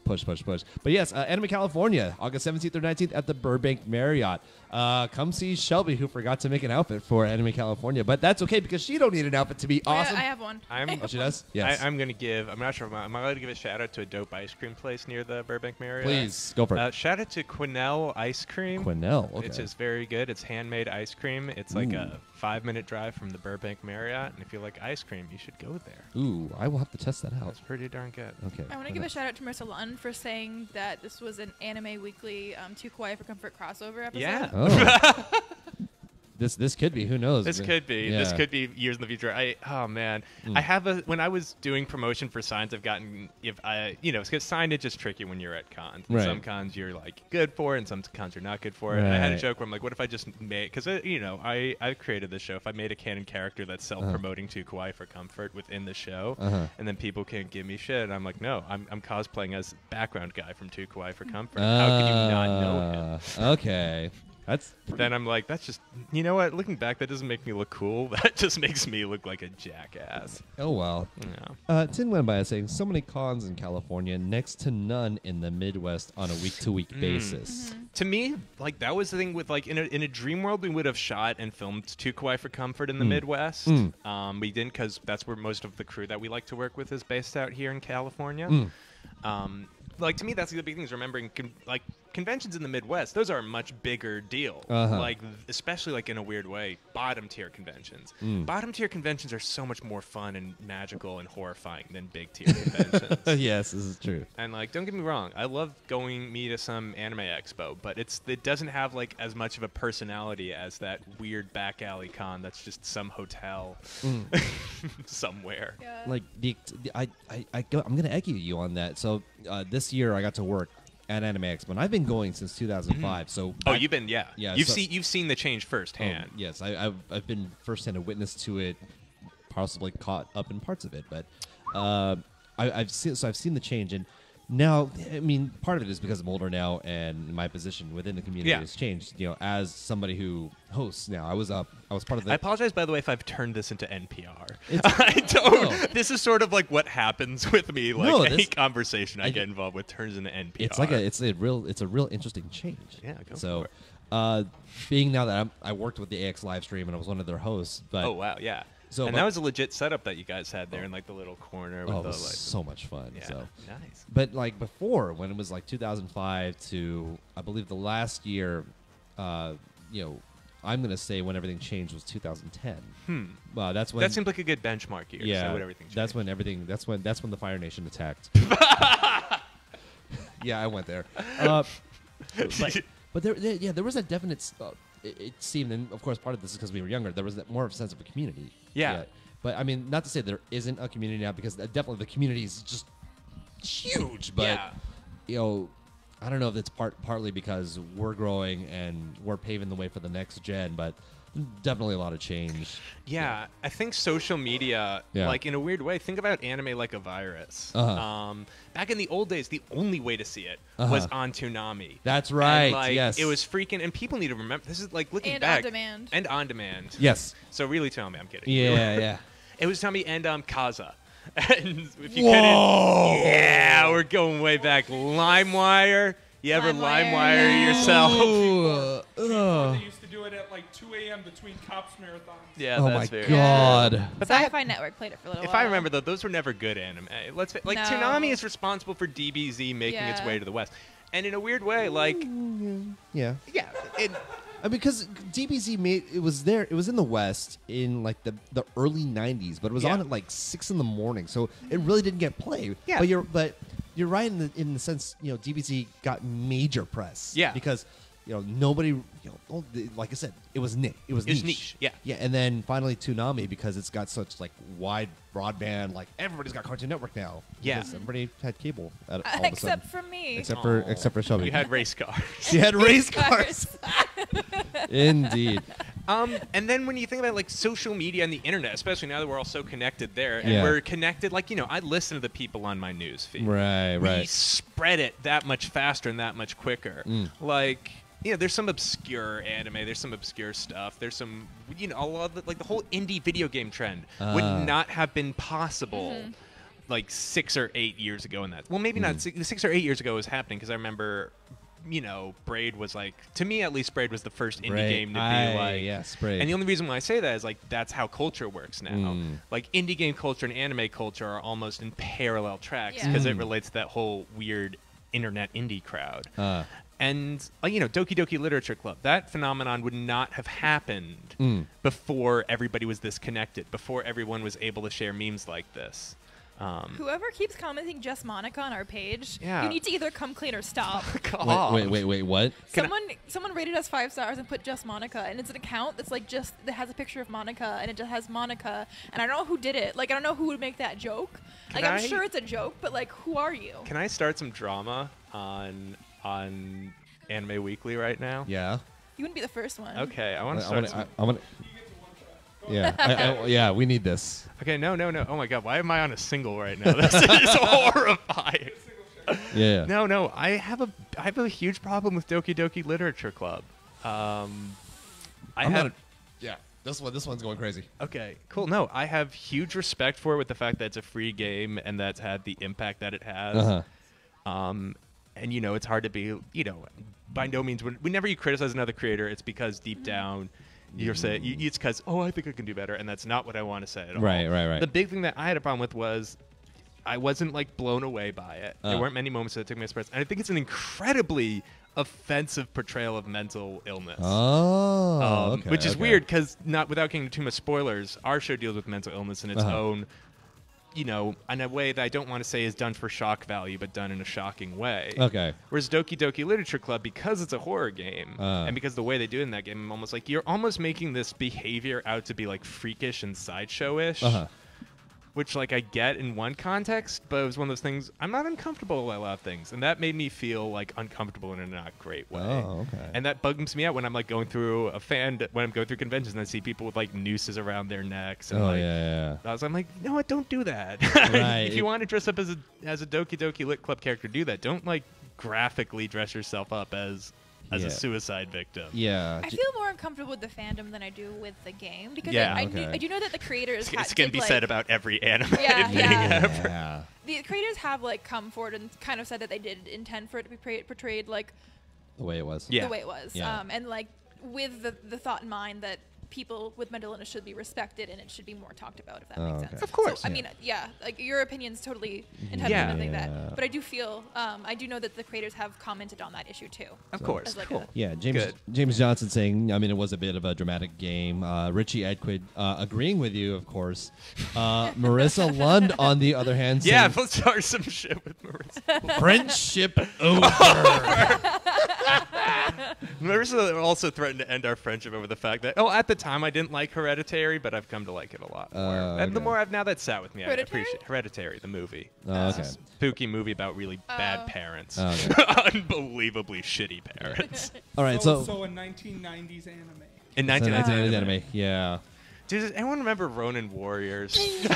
push. But yes, Anime California, August 17th through 19th at the Burbank Marriott. Come see Shelby, who forgot to make an outfit for Anime California, but that's okay because she don't need an outfit to be awesome. I have one. Oh, she does? Yes. I'm not sure. Am I allowed to give a shout out to a dope ice cream place near the Burbank Marriott? Please, go for it. Shout out to Quinnell Ice Cream. Quinnell, okay. It's just very good. It's handmade ice cream. It's like a 5-minute drive from the Burbank Marriott, and if you like ice cream, you should go there. Ooh, I will have to test that out. It's pretty darn good. Okay. I want to give a shout out to Marissa Lunn for saying that this was an Anime Weekly 2kawaii4comfort crossover episode. Yeah. Oh. This could be. Who knows? This could be. Yeah. This could be years in the future. Oh man, I have when I was doing promotion for signs, I've gotten because signage is tricky when you're at cons. Right. Some cons you're like good for, and some cons you're not good for. And I had a joke where I'm like, what if I just made because I created this show. If I made a canon character that's self-promoting to2kawaii4comfort within the show, and then people can't give me shit, and I'm like, no, I'm cosplaying as background guy from 2kawaii4comfort. How could you not know him? Okay. Then I'm like, that's just, you know what? Looking back, that doesn't make me look cool. That just makes me look like a jackass. Oh, well. Yeah. Tin went by saying, so many cons in California, next to none in the Midwest on a week-to-week basis. Mm-hmm. To me, like, that was the thing with, like, in a dream world, we would have shot and filmed 2kawaii4comfort in the Midwest. We didn't because that's where most of the crew that we like to work with is based out here in California. Like, to me, that's the big thing is remembering, conventions in the Midwest, those are a much bigger deal. Like, especially, like, in a weird way, bottom-tier conventions. Bottom-tier conventions are so much more fun and magical and horrifying than big-tier conventions. Yes, this is true. And, like, don't get me wrong, I love going to some anime expo, but it doesn't have, like, as much of a personality as that weird back-alley con that's just some hotel somewhere. Yeah. Like, I'm going to echo you on that. So, this year I got to work at Anime Expo, and I've been going since 2005. So you've been you've seen the change firsthand. Yes, I've been firsthand a witness to it, possibly caught up in parts of it, but I've seen the change, and now, I mean, part of it is because I'm older now, and my position within the community has changed. You know, as somebody who hosts now, I was part of the. I apologize, by the way, if I've turned this into NPR. I don't. No. This is sort of like what happens with me. Like any conversation I get involved with turns into NPR. It's a real interesting change. Yeah. Go for it. Being now that I worked with the AX live stream and I was one of their hosts, but oh wow, yeah. So, and that was a legit setup that you guys had there in like the little corner. With it was so much fun. Yeah, so nice. But like before, when it was like 2005 to I believe the last year, I'm gonna say when everything changed was 2010. That's when that seemed like a good benchmark year. Yeah, so when everything changed. That's when the Fire Nation attacked. Yeah, I went there. But there was a definite. It seemed, and of course, part of this is because we were younger. There was more of a sense of a community. Yeah. But I mean, not to say there isn't a community now, because definitely the community is just huge. But I don't know if it's partly because we're growing and we're paving the way for the next gen, but definitely a lot of change. Yeah, I think social media, like in a weird way, think about anime like a virus. Back in the old days, the only way to see it was on Toonami. That's right. And, yes, it was freaking, and people need to remember. This is like looking and back. On demand. And on demand. Yes. So really, Toonami. I'm kidding. Yeah. It was Toonami and Kaza. And if you couldn't, we're going way back. LimeWire. You ever LimeWire yourself? They used to do it at like 2 a.m. between cops marathons. Yeah, oh that's my god. But Sci-Fi Network played it for a little while. If I remember, though, those were never good anime. Toonami is responsible for DBZ making its way to the West. And in a weird way, like... Yeah. Yeah. Because DBZ it was there. It was in the West in like the early 90s, but it was on at like 6 in the morning, so it really didn't get played. Yeah. But you're right in the sense, DBZ got major press. Yeah. Because nobody, like I said, it was niche. It was niche. Yeah. Yeah, and then finally Toonami, because it's got such like wide broadband, like everybody's got Cartoon Network now. Yeah. Because everybody had cable all of a Except sudden. for me. Except for Shelby. You had race cars. She had race cars. Indeed. And then when you think about like social media and the internet, especially now that we're all so connected there, and we're connected, like, I listen to the people on my news feed. Right. We spread it that much faster and that much quicker. Like, there's some obscure anime, there's some obscure stuff, there's some, a lot of the whole indie video game trend would not have been possible like 6 or 8 years ago. Well, maybe not 6 or 8 years ago it was happening, because I remember Braid was like, to me at least, Braid was the first indie game to be like, yes, Braid. And the only reason why I say that is like that's how culture works now. Like indie game culture and anime culture are almost in parallel tracks, because it relates to that whole weird internet indie crowd. And Doki Doki Literature Club, that phenomenon would not have happened before everybody was this connected, before everyone was able to share memes like this. Whoever keeps commenting just Monica on our page, you need to either come clean or stop. Wait, what? Someone rated us 5 stars and put just Monica, and it's an account that's like that has a picture of Monica, and it just has Monica, and I don't know who did it. Like, I don't know who would make that joke. I'm sure it's a joke, but like, who are you? Can I start some drama on Anime Weekly right now? Yeah. You wouldn't be the first one. Okay, I want to start. Yeah, we need this. Okay, no. Oh my God, why am I on a single right now? This is horrifying. Yeah. No. I have a huge problem with Doki Doki Literature Club. This one's going crazy. Okay, cool. No, I have huge respect for it, with the fact that it's a free game and that's had the impact that it has. And it's hard to be, by no means, whenever you criticize another creator, it's because deep down you're saying it's because, I think I can do better, and that's not what I want to say at all. Right. The big thing that I had a problem with was I wasn't like blown away by it. There weren't many moments that took me by surprise, and I think it's an incredibly offensive portrayal of mental illness. Which is weird, because without getting into too much spoilers, our show deals with mental illness in its own, in a way that I don't want to say is done for shock value, but done in a shocking way. Okay. Whereas Doki Doki Literature Club, because it's a horror game, and because the way they do it in that game, I'm almost like, you're almost making this behavior out to be like freakish and sideshow-ish. Which, like, I get in one context, but it was one of those things, I'm not uncomfortable with a lot of things, and that made me feel, like, uncomfortable in a not great way. Oh, okay. And that bugs me out when I'm, like, going through when I'm going through conventions and I see people with, like, nooses around their necks. And, I'm like, no, don't do that. Right. If you want to dress up as a Doki Doki Lit Club character, do that. Don't, like, graphically dress yourself up as a suicide victim. Yeah. I feel more uncomfortable with the fandom than I do with the game, because I do know that the creators This can be said about every anime thing ever. Yeah. The creators have like come forward and kind of said that they did intend for it to be portrayed like the way it was. The way it was. And like with the thought in mind that people with mental illness should be respected and it should be more talked about, if that makes sense. Of course. So, I mean, like your opinion's totally entitled to think that. But I do feel, I do know that the creators have commented on that issue too. Of course. Like cool. James Johnson saying, it was a bit of a dramatic game. Richie Edquid agreeing with you, of course. Marissa Lund, on the other hand, saying, let's start some shit with Marissa. Friendship over. Marissa also threatened to end our friendship over the fact that, at the time I didn't like Hereditary, but I've come to like it a lot more. And the more now that's sat with me, I appreciate Hereditary, the movie. Spooky movie about really bad parents. Unbelievably shitty parents. All right, so a 1990s anime. In 1990s anime, yeah. Dude, does anyone remember Ronin Warriors? Fucking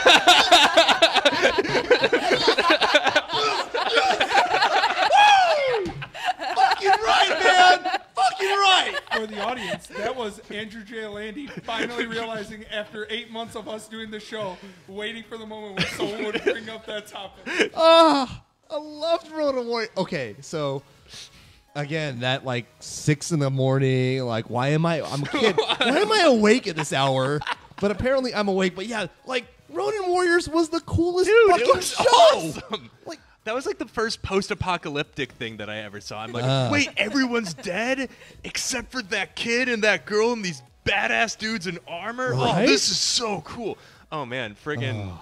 right, man! Fucking right! For the audience, that was Andrew J. Landy finally realizing after 8 months of us doing the show, waiting for the moment when someone would bring up that topic. I loved Ronin Warriors. Okay, so again, that like 6 in the morning, like I'm a kid. Why am I awake at this hour? But apparently I'm awake. But yeah, like Ronin Warriors was the coolest fucking show. Awesome. Like, that was like the first post-apocalyptic thing that I ever saw. I'm like, wait, everyone's dead except for that kid and that girl and these badass dudes in armor? Right? Oh, this is so cool. Oh, man, friggin'.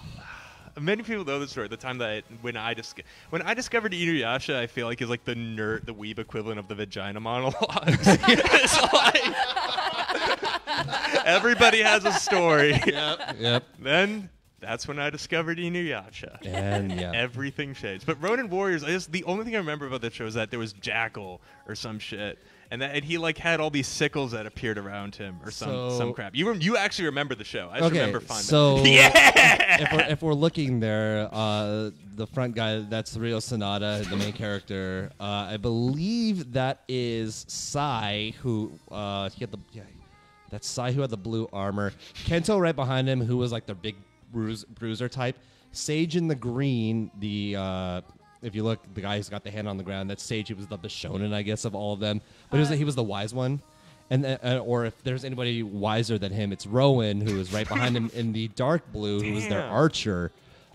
many people know the story. The time that when I discovered Inuyasha, I feel like is like the weeb equivalent of the vagina monologues. It's like everybody has a story. Yep. Then that's when I discovered Inuyasha. And everything changed. But Ronin Warriors, the only thing I remember about that show is that there was Jackal or some shit. And he like had all these sickles that appeared around him or some crap. You actually remember the show. I just remember finding so yeah. if we're looking there, the front guy, that's Ryo Sanada, the main character. I believe that is Sai, who that's Sai who had the blue armor. Kento right behind him, who was like the big bruiser type. Sage in the green, if you look, the guy who's got the hand on the ground, that's Sage. He was the shonen, I guess, of all of them. But he was the wise one. Or if there's anybody wiser than him, it's Rowan, who is right behind him in the dark blue, who is their archer.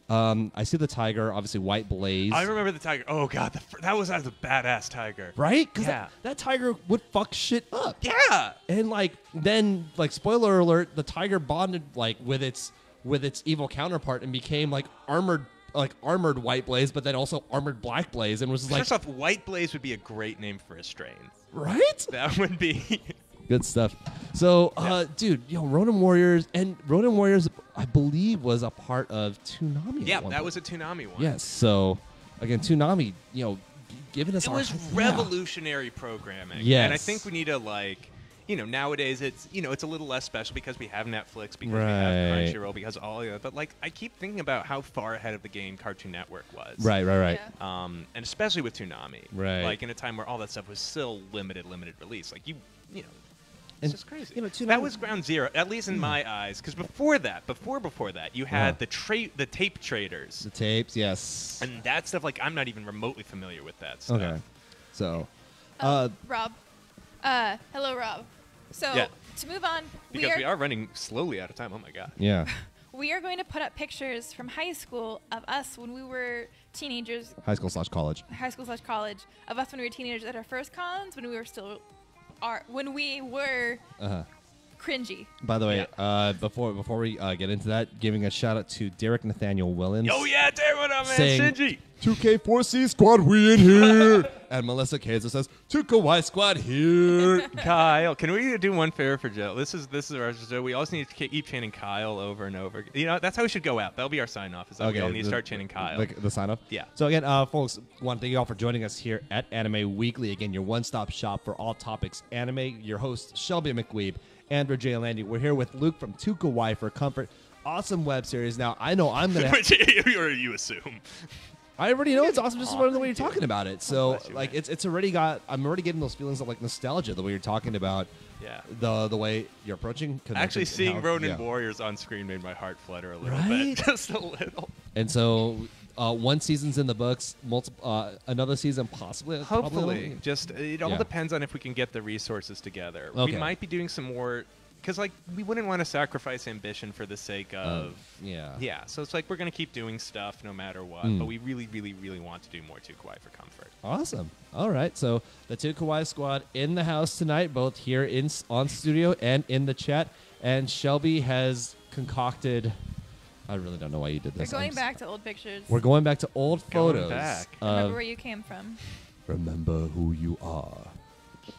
I see the tiger, obviously White Blaze. I remember the tiger. Oh, God, that was a badass tiger. Right? Because that tiger would fuck shit up. Yeah. And, then, spoiler alert, the tiger bonded, with its evil counterpart and became, armored White Blaze, but then also armored Black Blaze, and was just First off, White Blaze would be a great name for a strain. Right? That would be good stuff. So, dude, Ronin Warriors, I believe, was a part of Toonami. Yeah, that was a Toonami one. Yes. So, again, Toonami, giving us it was revolutionary programming. Yes. And I think we need to nowadays it's a little less special because we have Netflix, because we have Crunchyroll, because all of that. But I keep thinking about how far ahead of the game Cartoon Network was. Right. Yeah. And especially with Toonami. Right. In a time where all that stuff was still limited release. It's just crazy. That was ground zero, at least in my eyes. Because before that, you had the tape traders. The tapes, yes. And that stuff, I'm not even remotely familiar with that stuff. Okay. So, Rob. Hello, Rob. So, to move on, because we are running slowly out of time. Oh, my God. Yeah. We are going to put up pictures from high school of us when we were teenagers. High school/college. High school/college. Of us when we were teenagers at our first cons, when we were cringy. By the way, before we get into that, giving a shout out to Derek Nathaniel Willens. Oh yeah, Derek, what up, man? Saying, Shinji. 2K4C squad, we in here. And Melissa Kaiser says, 2kawaii squad here. Kyle, can we do one favor for Joe? This is our show. We also need to keep chanting Kyle over and over. That's how we should go out. That'll be our sign off. We all need to start chanting Kyle. The sign off. Yeah. So again, folks, want to thank you all for joining us here at Anime Weekly. Again, your one-stop shop for all topics anime. Your host Shelby McWeeb, Andrew J. Landy. We're here with Luke from 2kawaii4comfort. Awesome web series. Now I know I'm gonna. You assume. I already know it's awesome just from the way you're talking about it. So it's already got. I'm already getting those feelings of nostalgia the way you're talking about. Yeah. The way you're approaching. Actually, seeing Ronin Warriors on screen made my heart flutter a little bit, just a little. And so, one season's in the books. Another season possibly. Hopefully, it all depends on if we can get the resources together. Okay. We might be doing some more. Because, we wouldn't want to sacrifice ambition for the sake of... Yeah, so it's we're going to keep doing stuff no matter what, but we really, really, really want to do more 2kawaii4comfort. Awesome. All right, so the 2kawaii squad in the house tonight, both here on studio and in the chat, and Shelby has concocted... I really don't know why you did this. We're going back to old pictures. We're going back to old photos. Remember where you came from. Remember who you are.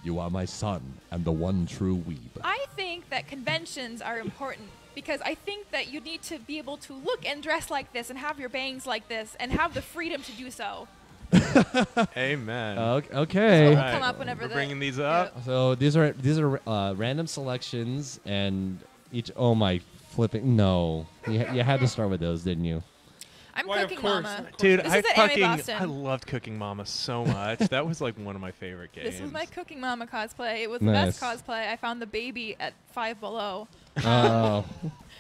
You are my son and the one true weeb. I think that conventions are important because I think that you need to be able to look and dress like this and have your bangs like this and have the freedom to do so. Amen. Okay. So we'll come up whenever we're bringing these up. Yeah. So these are random selections and each. Oh my flipping no! You had to start with those, didn't you? I'm Cooking Mama. Dude, I loved Cooking Mama so much. That was one of my favorite games. This was my Cooking Mama cosplay. It was the best cosplay. I found the baby at Five Below. Oh.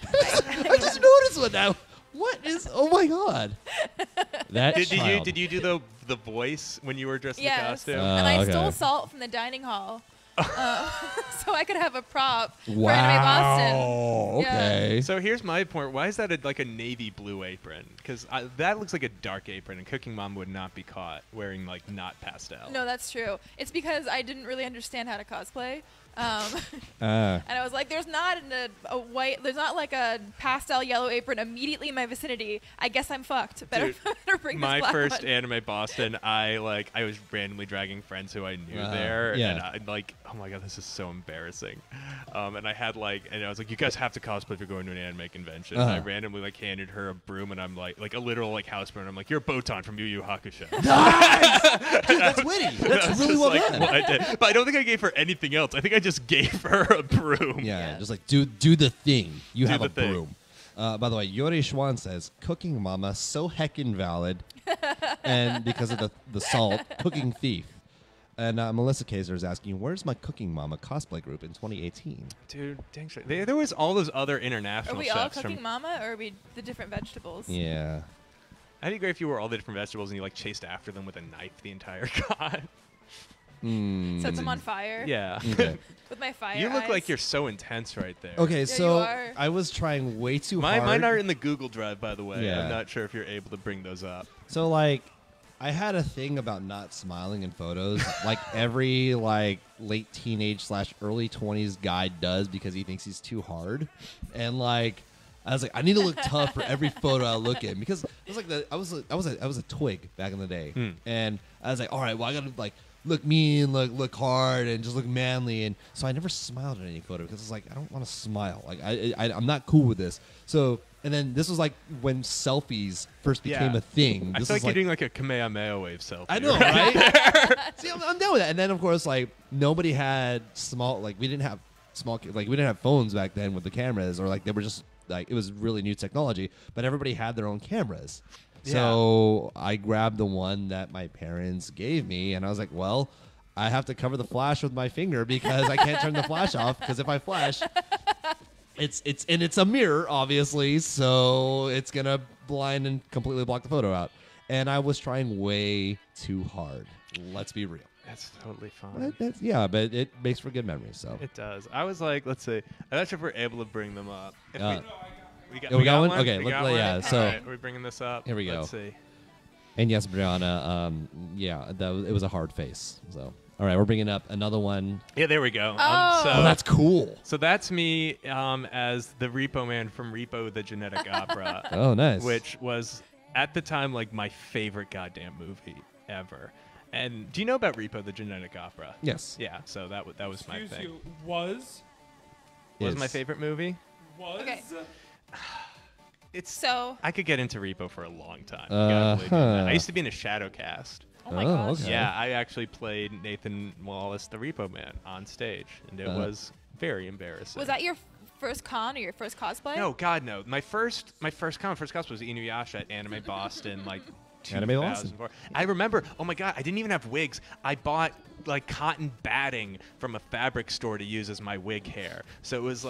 I just noticed what that. What is? Oh my God. That did you do the voice when you were dressed in the costume? And I stole salt from the dining hall. So I could have a prop for Anime Boston. Okay. Yeah. So here's my point. Why is that a navy blue apron? Because that looks like a dark apron, and Cooking Mom would not be caught wearing not pastel. No, that's true. It's because I didn't really understand how to cosplay. And I was like, there's not there's not like a pastel yellow apron immediately in my vicinity. I guess I'm fucked. Better bring this black my first one. Anime Boston, I was randomly dragging friends who I knew there, and I oh my god, this is so embarrassing. And I had and I was like, you guys have to cosplay if you're going to an anime convention. And I randomly handed her a broom, and I'm like a literal house broom. I'm like, you're Botan from Yu Yu Hakusho. Nice! Dude, that's witty. That's really well done. What I did. But I don't think I gave her anything else. I think I just gave her a broom. Yeah, just do the thing. You have a broom. By the way, Yori Schwan says, cooking mama, so heckin' valid. And because of the salt, cooking thief. And Melissa Kaiser is asking, where's my Cooking Mama cosplay group in 2018? Dude, dang straight. There was all those other international Are we all Cooking Mama, or are we the different vegetables? Yeah. I think great if you were all the different vegetables and you chased after them with a knife the entire con. Set them on fire. Yeah. Okay. With my fire You look eyes. like you're so intense right there. Okay, so you are. I was trying way too hard. Mine are in the Google Drive, by the way. Yeah. I'm not sure if you're able to bring those up. So I had a thing about not smiling in photos, like every late teenage / early 20s guy does because he thinks he's too hard, and I was like, I need to look tough for every photo I look at because I was a twig back in the day, and I was like, all right, well I gotta look mean, look hard, and just look manly, and so I never smiled in any photo because it's I don't want to smile, I'm not cool with this. So. And then this was when selfies first became a thing. I feel like you're doing a Kamehameha wave selfie. I know, right? See, I'm done with that. And then, of course, nobody had small, we didn't have we didn't have phones back then with the cameras, or they were just, it was really new technology, but everybody had their own cameras. Yeah. So I grabbed the one that my parents gave me, and I was like, well, I have to cover the flash with my finger because I can't turn the flash off, because if I flash... It's a mirror, obviously, so it's gonna blind and completely block the photo out. And I was trying way too hard. Let's be real. That's totally fine. But it makes for good memories. So it does. I was let's see. I'm not sure if we're able to bring them up. We got one. Okay, So right, are we bringing this up? Here we go. Let's see. And yes, Brianna. It was a hard face. So. All right, we're bringing up another one. Yeah, there we go. So that's cool. So that's me as the Repo Man from Repo the Genetic Opera. Oh, nice. Which was, at the time, my favorite goddamn movie ever. And do you know about Repo the Genetic Opera? Yes. Yeah, so that was my thing. You, was my favorite movie? Okay. I could get into Repo for a long time. You gotta believe that. I used to be in a Shadowcast. Oh my gosh. Okay. Yeah, I actually played Nathan Wallace, the Repo Man, on stage, and it was very embarrassing. Was that your first con or your first cosplay? No, God, no. My first cosplay was Inuyasha at Anime Boston, Anime Boston. 2004. I remember. Oh my God, I didn't even have wigs. I bought cotton batting from a fabric store to use as my wig hair. So it was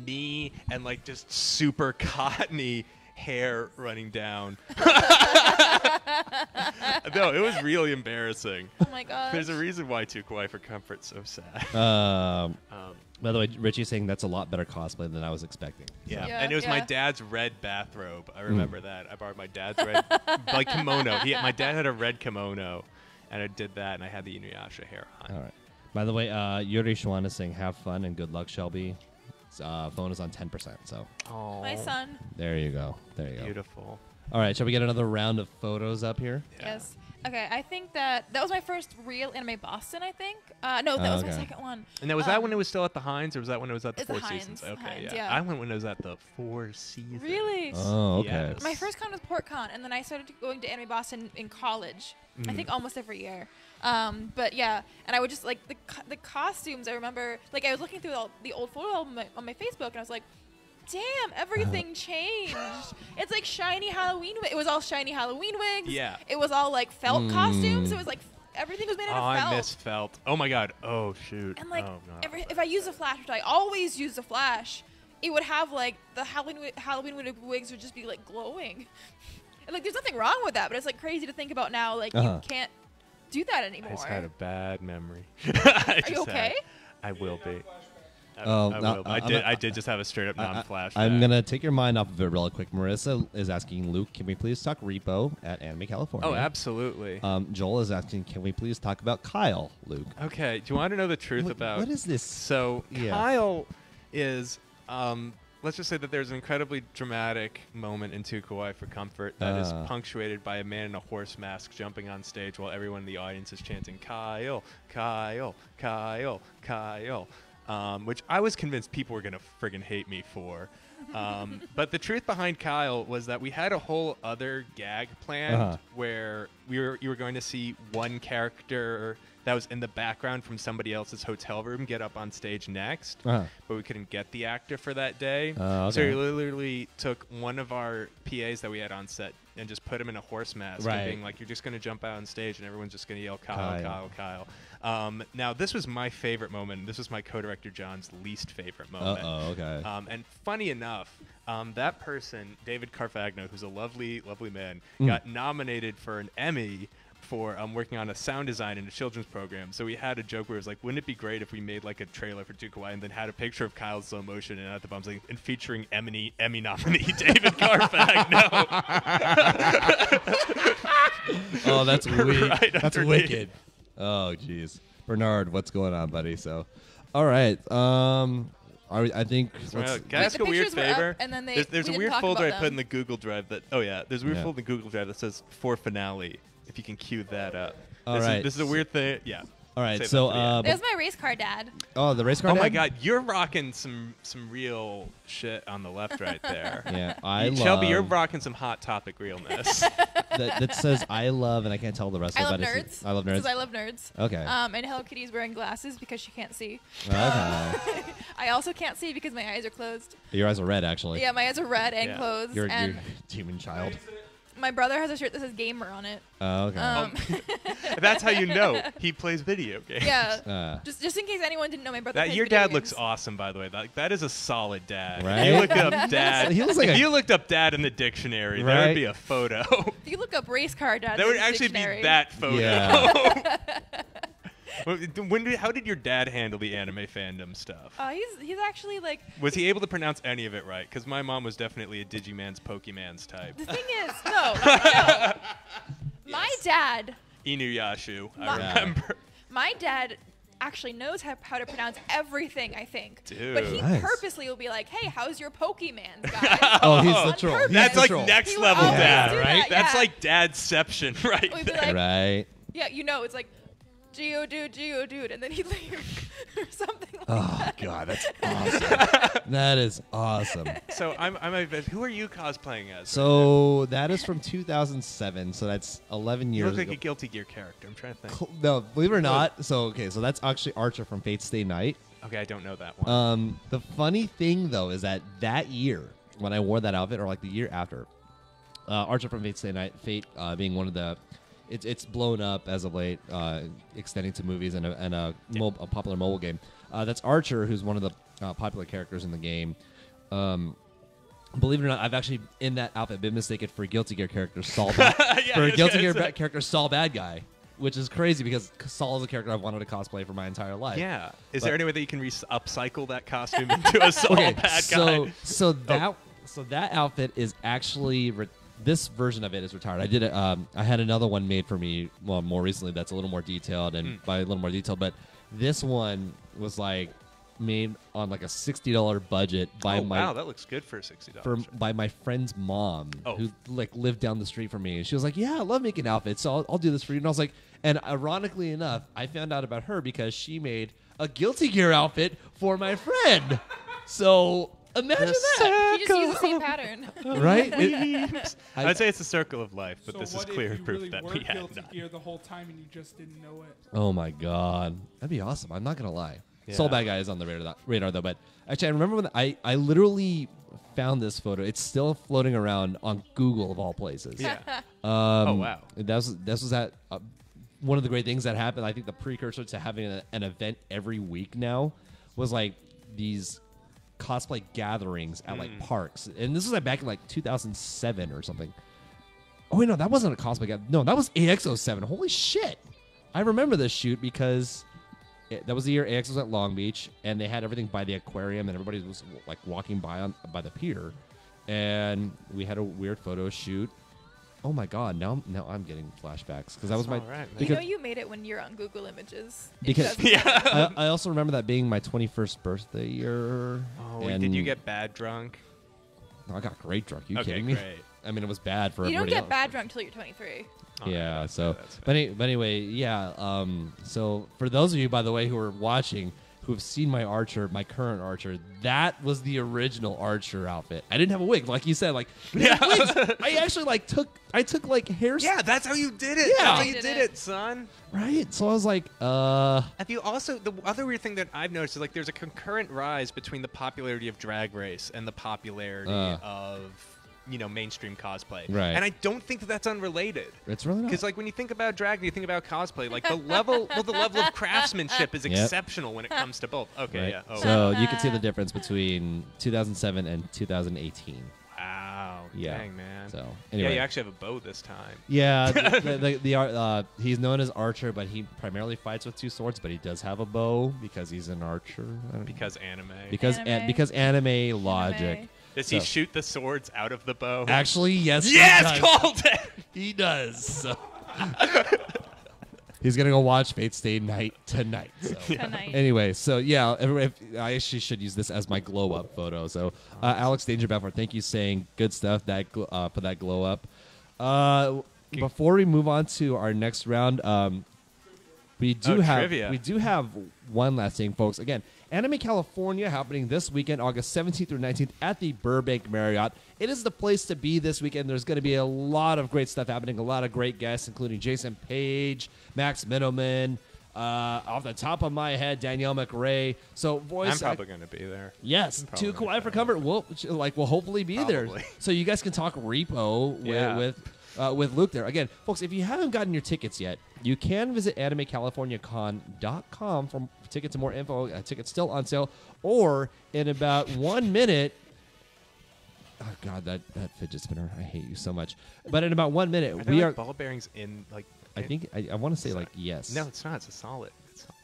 me and just super cottony hair running down. No, it was really embarrassing. Oh my god. There's a reason why 2kawaii4comfort's so sad. By the way, Richie's saying that's a lot better cosplay than I was expecting. Yeah, and it was my dad's red bathrobe. I remember that. I borrowed my dad's red kimono. My dad had a red kimono, and I did that, and I had the Inuyasha hair on. All right. By the way, Yuri Schwan is saying, have fun and good luck, Shelby. Phone is on 10%. So. Oh. My son. There you go. Beautiful. All right, shall we get another round of photos up here? Yeah. Yes. Okay, I think that was my first real Anime Boston, I think. No, that was my second one. And was that when it was still at the Heinz, or was that when it was at the Four Heinz, Seasons? Okay, Heinz, yeah. I went when it was at the Four Seasons. Really? Oh, okay. Yes. My first con was PortCon, and then I started going to Anime Boston in college. I think almost every year. But yeah, and I would just the costumes. I remember I was looking through the old photo album on my Facebook, and I was like, damn, everything changed. It's like shiny Halloween. It was all shiny Halloween wigs. Yeah. It was all felt costumes. It was everything was made out of felt. I miss felt. Oh my god. Oh shoot. And oh, no. if I use a flash, which I always use the flash, it would have the Halloween wigs would just be glowing. And there's nothing wrong with that, but it's crazy to think about now. You can't do that anymore. I just had a bad memory. Are you okay? I will be. I did just have a straight up non-flashback. I'm gonna take your mind off of it real quick. Marissa is asking Luke, can we please talk Repo at Anime California? Oh, absolutely. Joel is asking, can we please talk about Kyle, Luke? Okay. Do you want to know the truth about what is this? So Kyle is. Let's just say that there's an incredibly dramatic moment in 2kawaii4comfort that is punctuated by a man in a horse mask jumping on stage while everyone in the audience is chanting Kyle, Kyle, Kyle, Kyle, which I was convinced people were going to friggin' hate me for. But the truth behind Kyle was that we had a whole other gag planned where you were going to see one character that was in the background from somebody else's hotel room get up on stage next, but we couldn't get the actor for that day. So we literally took one of our PAs that we had on set and just put him in a horse mask and being like, you're just going to jump out on stage and everyone's just going to yell Kyle, Kyle, Kyle. Now, this was my favorite moment. This was my co-director John's least favorite moment. And funny enough, that person, David Carfagno, who's a lovely, lovely man, got nominated for an Emmy for working on a sound design in a children's program. So we had a joke where it was like, wouldn't it be great if we made like a trailer for 2kawaii and then had a picture of Kyle's slow motion and at the bottom like, and featuring Emmy nominee David Carfagno. Oh, that's weak. Right, that's wicked. Oh, jeez. Bernard, what's going on, buddy? So, all right. I think. Can I ask a weird favor? And then there's a weird folder I put in the Google Drive that. Oh yeah, there's a weird folder in the Google Drive that says for finale. If you can cue that up. This is a weird thing. Yeah. All right. So there's my race car dad. Oh, the race car. Oh dad? my God, you're rocking some real shit on the left right there. Yeah, Shelby, you're rocking some hot topic realness. that says I love, and I can't tell the rest of it. Nerds. I love nerds. It says I love nerds. Okay. And Hello Kitty's wearing glasses because she can't see. Okay. I also can't see because my eyes are closed. Your eyes are red, actually. Yeah, my eyes are red and closed. You're a demon child. My brother has a shirt that says gamer on it. Oh, okay. That's how you know he plays video games. Yeah. Just in case anyone didn't know, my brother plays your video dad games. looks awesome, by the way. That is a solid dad. Right? If you look up dad. He looks like if you looked up dad in the dictionary, there would be a photo. If you look up race car dad, there would actually dictionary. be that photo. Yeah. How did your dad handle the anime fandom stuff? He's actually like. Was he able to pronounce any of it right? Because my mom was definitely a Digiman's Pokemans type. The thing is, no. My dad. Inuyasha, I remember. My dad actually knows how to pronounce everything, I think. Dude. But he purposely will be like, hey, how's your Pokemon, guys? Oh, he's the troll. That's like next level dad, right? That's yeah. like dadception right We'd there. be like, right. Yeah, it's like, Geodude, and then he'd leave or something like that. Oh, God, that's awesome. That is awesome. So who are you cosplaying as? So that is from 2007, so that's 11 years You look ago. like a Guilty Gear character. I'm trying to think. No, believe it or not. So that's actually Archer from Fate Stay Night. Okay, I don't know that one. The funny thing, though, is that year, when I wore that outfit, or like the year after, Archer from Fate Stay Night, Fate being one of the... It's blown up as of late, extending to movies and a popular mobile game. That's Archer, who's one of the popular characters in the game. Believe it or not, I've actually in that outfit been mistaken for a Guilty Gear character, Saul. Character, Saul Bad Guy, which is crazy because Saul is a character I've wanted to cosplay for my entire life. Yeah. Is there any way that you can upcycle that costume into a Saul Bad Guy? So that outfit is actually. This version of it is retired. I did it. I had another one made for me more recently that's a little more detailed, and by a little more detailed. But this one was like made on like a $60 budget by wow, that looks good for $60. By my friend's mom, who like lived down the street from me. And she was like, "Yeah, I love making outfits, so I'll do this for you." And I was like, and ironically enough, I found out about her because she made a Guilty Gear outfit for my friend. So. Imagine that. You just use the same pattern. Right? I'd say it's a circle of life, but so this is clear proof really that we had Guilty Gear the whole time and you just didn't know it. Oh my God. That'd be awesome. I'm not going to lie. Yeah. Soul Bad Guy is on the radar though. But actually, I remember when I literally found this photo. It's still floating around on Google of all places. Yeah. Oh, wow. This was that. One of the great things that happened, I think the precursor to having an event every week now was like these cosplay gatherings at like parks, and this was like back in like 2007 or something. Oh wait, no, that wasn't a cosplay gathering. No, that was AX07. Holy shit! I remember this shoot because that was the year AX was at Long Beach, and they had everything by the aquarium, and everybody was like walking by the pier, and we had a weird photo shoot. Oh my God! Now I'm getting flashbacks because that was my. Right, you know, you made it when you're on Google Images. Because I also remember that being my 21st birthday year. Oh, and did you get bad drunk? No, I got great drunk. You okay, kidding me? Great. I mean, it was bad for you everybody don't get else. bad drunk till you're 23. Yeah. Right, So, that's but anyway, yeah. So for those of you, by the way, who are watching, who have seen my current Archer, that was the original Archer outfit. I didn't have a wig, like you said. Like, wigs. I actually took like hair. Yeah, that's how you did it. Yeah. That's how you did it, son. Right. So I was like, Have you also, the other weird thing that I've noticed is like there's a concurrent rise between the popularity of Drag Race and the popularity of mainstream cosplay. Right. And I don't think that that's unrelated. It's really not. Because like when you think about drag and you think about cosplay, like the level of craftsmanship is exceptional when it comes to both. Okay, Right. yeah. Oh, So you can see the difference between 2007 and 2018. wow. Yeah. Dang, man. So anyway, Yeah, you actually have a bow this time. yeah, he's known as Archer, but he primarily fights with two swords. But he does have a bow because he's an archer. I don't know. Because anime. Because anime logic. Does he shoot the swords out of the bow? Actually, yes. Yes, he does. called it. He does. So. He's gonna go watch Fate Stay Night tonight. So. Tonight. Anyway, so yeah, I actually should use this as my glow up photo. So Alex Danger Buffer, thank you, saying good stuff that for that glow up. Before we move on to our next round, we do have one last thing, folks. Again, Anime California happening this weekend, August 17th through 19th at the Burbank Marriott. It is the place to be this weekend. There's going to be a lot of great stuff happening, a lot of great guests, including Jason Page, Max Middleman, off the top of my head, Danielle McRae. So, voice. I'm probably going to be there. Yes, 2kawaii4comfort will hopefully be there. So you guys can talk repo with Luke there. Again, folks, if you haven't gotten your tickets yet, you can visit animecaliforniacon.com for tickets and more info. Tickets still on sale. Or in about 1 minute, oh God, that fidget spinner! I hate you so much. But in about 1 minute, we are ball bearings in like. I think I want to say like yes. No, it's not. It's a solid.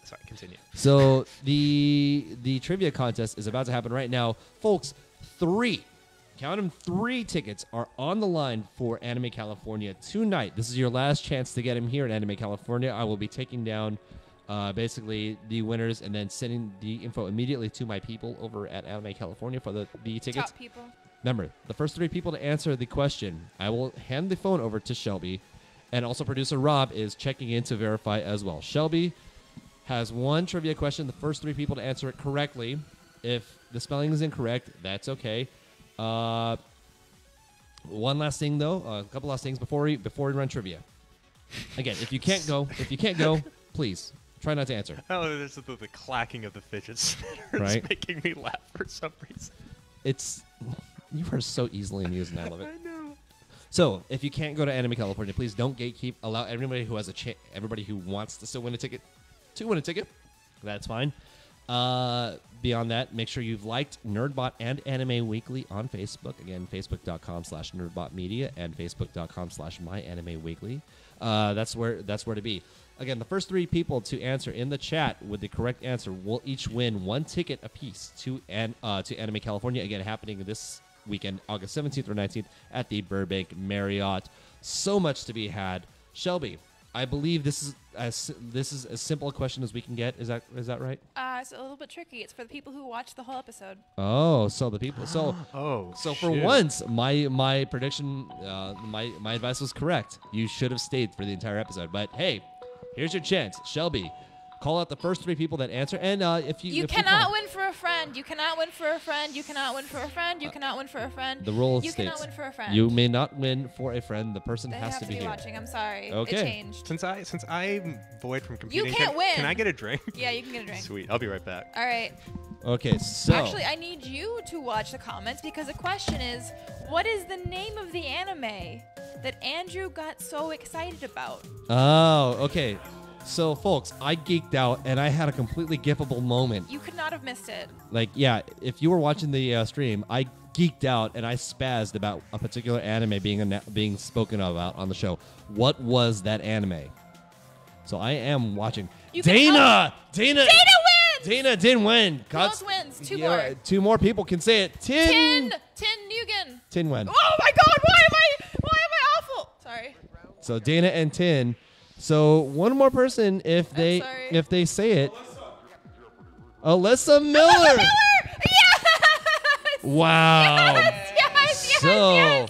Sorry, continue. So the trivia contest is about to happen right now, folks. 3 tickets are on the line for Anime California tonight. This is your last chance to get them here at Anime California. I will be taking down basically the winners and then sending the info immediately to my people over at Anime California for the tickets. Top people. Remember, the first 3 people to answer the question, I will hand the phone over to Shelby, and also producer Rob is checking in to verify as well. Shelby has 1 trivia question. The first 3 people to answer it correctly. If the spelling is incorrect, that's okay. One last thing though, a couple last things before we run trivia. Again, if you can't go, please try not to answer. Oh, there's the clacking of the fidget spinner. Right? It's making me laugh for some reason. You are so easily amused, and I love it. I know. So, if you can't go to Anime California, please don't gatekeep. Allow everybody who has everybody who wants to still win a ticket to win a ticket. That's fine. Beyond that, make sure you've liked NERDBOT and Anime Weekly on Facebook. Again, facebook.com/NERDBOTmedia and facebook.com/MyAnimeWeekly. That's where to be. Again, the first 3 people to answer in the chat with the correct answer will each win 1 ticket apiece to Anime California. Again, happening this weekend, August 17th or 19th at the Burbank Marriott. So much to be had. Shelby, I believe this is as simple a question as we can get. Is that right? It's a little bit tricky. It's for the people who watch the whole episode. Oh, so the people. So for once, my prediction, my advice was correct. You should have stayed for the entire episode. But hey, here's your chance, Shelby. Call out the first 3 people that answer, and if you cannot win for a friend. You cannot win for a friend. You cannot win for a friend. You cannot win for a friend. The rule states you cannot win for a friend. You may not win for a friend. The person has to be here. Watching. I'm sorry. Okay. It changed. Since I'm void from competing, you can't win. Can I get a drink? Yeah, you can get a drink. Sweet. I'll be right back. All right. Okay, so actually, I need you to watch the comments because the question is, what is the name of the anime that Andrew got so excited about? Oh, okay. So, folks, I geeked out, and I had a completely gifable moment. You could not have missed it. Like, yeah, if you were watching the stream, I geeked out, and I spazzed about a particular anime being spoken about on the show. What was that anime? So I am watching. Dana wins. Dana didn't win. Who else wins? Two more. 2 more people can say it. Tin Nugent. Tin win. Oh my God! Why am I awful? Sorry. So Dana and Tin. So one more person if they say it. Alyssa Miller. Yes! Wow. Yes.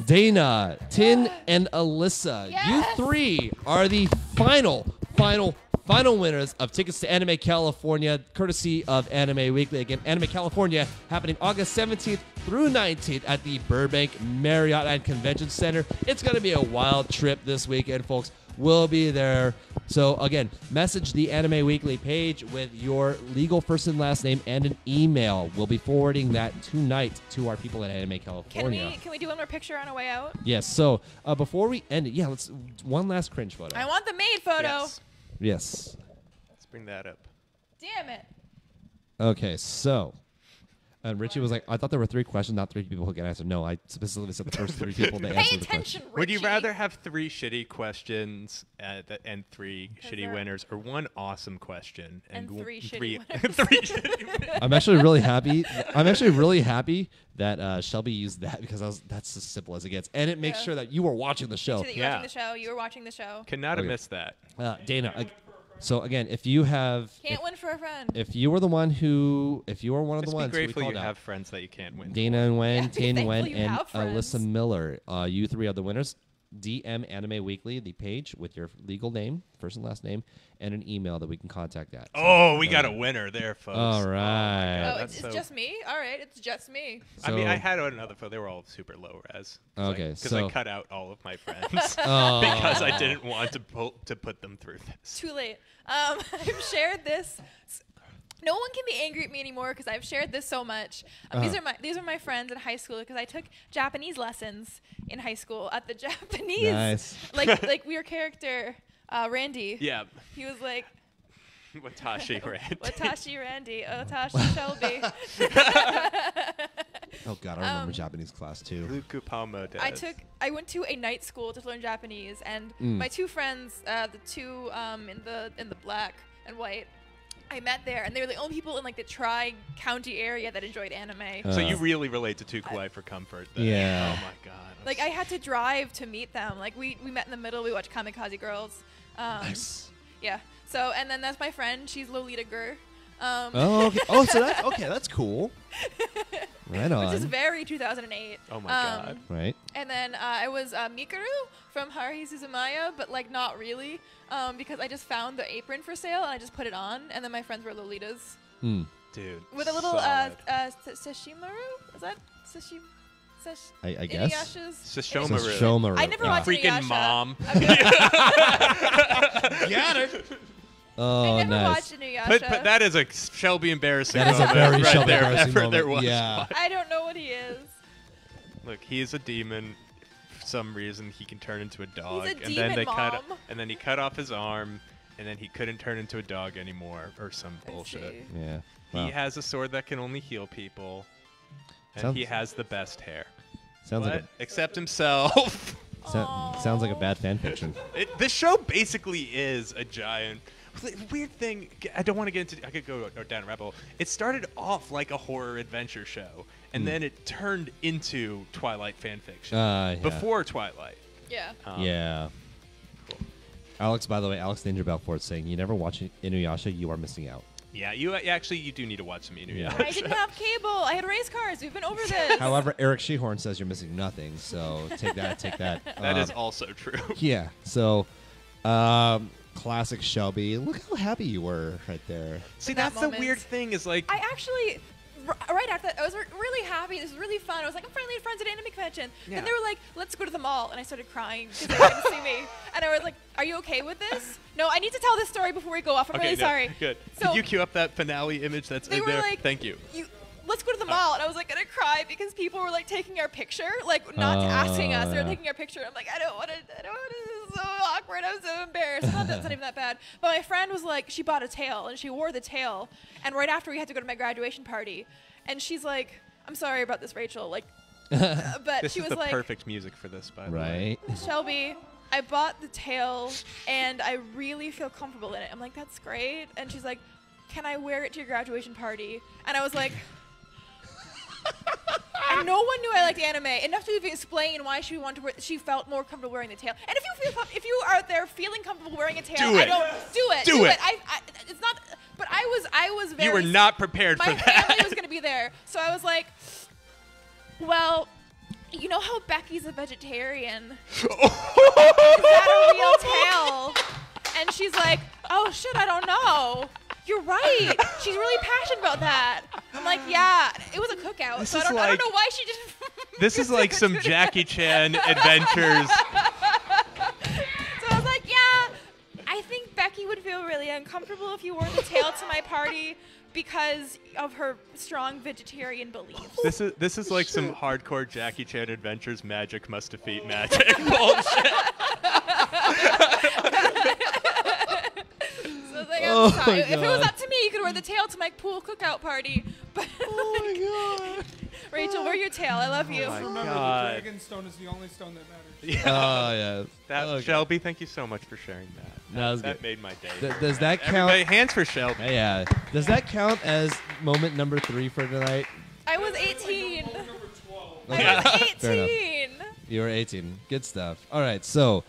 Dana, Tin, and Alyssa. Yes. You 3 are the final winners of tickets to Anime California, courtesy of Anime Weekly. Again, Anime California happening August 17th through 19th at the Burbank Marriott and Convention Center. It's going to be a wild trip this weekend, folks. We'll be there. So, again, message the Anime Weekly page with your legal first and last name and an email. We'll be forwarding that tonight to our people at Anime California. Can we do one more picture on our way out? Yes. So, before we end it, let's one last cringe photo. I want the maid photo. Yes. Let's bring that up. Damn it. Okay, so. And Richie was like, I thought there were 3 questions, not 3 people who can answer. No, I specifically said the first 3 people to answer the question. Pay attention, Richie. Would you rather have 3 shitty questions and 3 shitty winners, or 1 awesome question and 3 shitty winners? 3 shitty winners. I'm actually really happy that Shelby used that because that's as simple as it gets, and it makes sure that you were watching the show. You were watching the show. Cannot have missed that. Dana. So again, if you have win for a friend. If you were one of the ones be who we grateful called you out, have friends that you can't win. Dana and Wen, Tin Wen, you and have friends. Alyssa Miller. You 3 are the winners. DM Anime Weekly, the page with your legal name, first and last name, and an email that we can contact at. Oh, we got a winner there, folks. All right. Oh, it's just me? All right, it's just me. I mean, I had another photo. They were all super low res. Okay, Because I cut out all of my friends Oh. because I didn't want to put them through this. Too late. I've shared this. No one can be angry at me anymore because I've shared this so much. These are my friends in high school because I took Japanese lessons in high school at the Japanese. Nice. Like your character, Randy. Yeah. He was like. Watashi Randy. Watashi Randy. Otashi Shelby. Oh God, I remember Japanese class too. Luku Palmo does. I went to a night school to learn Japanese, and my 2 friends, the 2 in the black and white, I met there, and they were the only people in like the Tri-County area that enjoyed anime. So you really relate to 2kawaii4comfort. Then. Yeah. Oh my God. Like I had to drive to meet them. Like we met in the middle. We watched Kamikaze Girls. Nice. Yeah. So and then that's my friend. She's Lolita Gur. Oh, okay. Oh, so that's cool. Right on. Which is very 2008. Oh my God. Right. And then I was Mikuru from Haruhi Suzumaya, but like not really, because I just found the apron for sale and I just put it on, and then my friends were Lolitas. Dude. With a little Sashimaru? Is that Sashim? I guess. Inuyasha's Sashomaru. I never watched Freaking Inuyasha. mom. Got it. Oh, I never nice. watched Inuyasha. But that is a Shelby embarrassing That is a moment very right Shelby there. embarrassing Whenever there moment. was Yeah. one. I don't know what he is. Look, he is a demon. For some reason, he can turn into a dog. He's a and demon, then Mom. and then he cut off his arm, and then he couldn't turn into a dog anymore, or some bullshit. Yeah. He Wow. has a sword that can only heal people, and he has the best hair. Sounds like Except himself. sounds like a bad fan fiction. This show basically is a giant. Weird thing. I don't want to get into. I could go down a rabbit hole. It started off like a horror adventure show, and then it turned into Twilight fan fiction. Yeah. Before Twilight. Yeah. Yeah. Cool. Alex, by the way, Alex Danger Balfour saying, you never watch Inuyasha, you are missing out. Yeah, you do need to watch some Inuyasha. I didn't have cable. I had race cars. We've been over this. However, Eric Shehorn says you're missing nothing, so take that. That is also true. Yeah. So, classic Shelby. Look how happy you were right there. See, In that that's moment. the weird thing is like. I actually, right after that, I was really happy. This was really fun. I was like, I'm finally friends at anime convention. Yeah. And they were like, let's go to the mall. And I started crying because they didn't see me. And I was like, are you okay with this? No, I need to tell this story before we go off. I'm really sorry. Good. So Could you cue up that finale image that's they in were there? like, Thank you. Let's go to the mall. And I was like gonna cry because people were like taking our picture, like not asking us. They were taking our picture. I'm like, I don't want to. This is so awkward. I'm so embarrassed. It's not even that bad. But my friend was like, she bought a tail and she wore the tail. And right after we had to go to my graduation party, and she's like, I'm sorry about this, Rachel. Like, but This she is was the like, perfect music for this, by the way. Right. Shelby, I bought the tail, and I really feel comfortable in it. I'm like, that's great. And she's like, can I wear it to your graduation party? And I was like, and no one knew I liked anime enough to even explain why she wanted to wear. She felt more comfortable wearing the tail. And if you are out there feeling comfortable wearing a tail, Do it. I don't do it. Do it. It's not. But I was very. You were not prepared for that. My family was going to be there, so I was like, well. You know how Becky's a vegetarian? Is that a real tail? And she's like, oh, shit, I don't know. You're right. She's really passionate about that. I'm like, yeah. It was a cookout, so I don't know why she didn't. This is like some Jackie Chan adventures. So I was like, yeah, I think Becky would feel really uncomfortable if you wore the tail to my party. Because of her strong vegetarian beliefs. This is like some hardcore Jackie Chan adventures. Magic must defeat magic bullshit. So like, I'm sorry. If it was up to me, you could wear the tail to my pool cookout party. But Oh my god. Rachel, wear your tail. I love you. my Remember, God. the dragon stone is the only stone that matters. Oh yeah. Okay. Shelby, thank you so much for sharing that. That was That good. made my day. Does that count? Everybody, hands for Shelby. Yeah. Does that count as moment number 3 for tonight? I was 18. Number 12. I was Fair enough. 18. You were 18. Good stuff. All right. So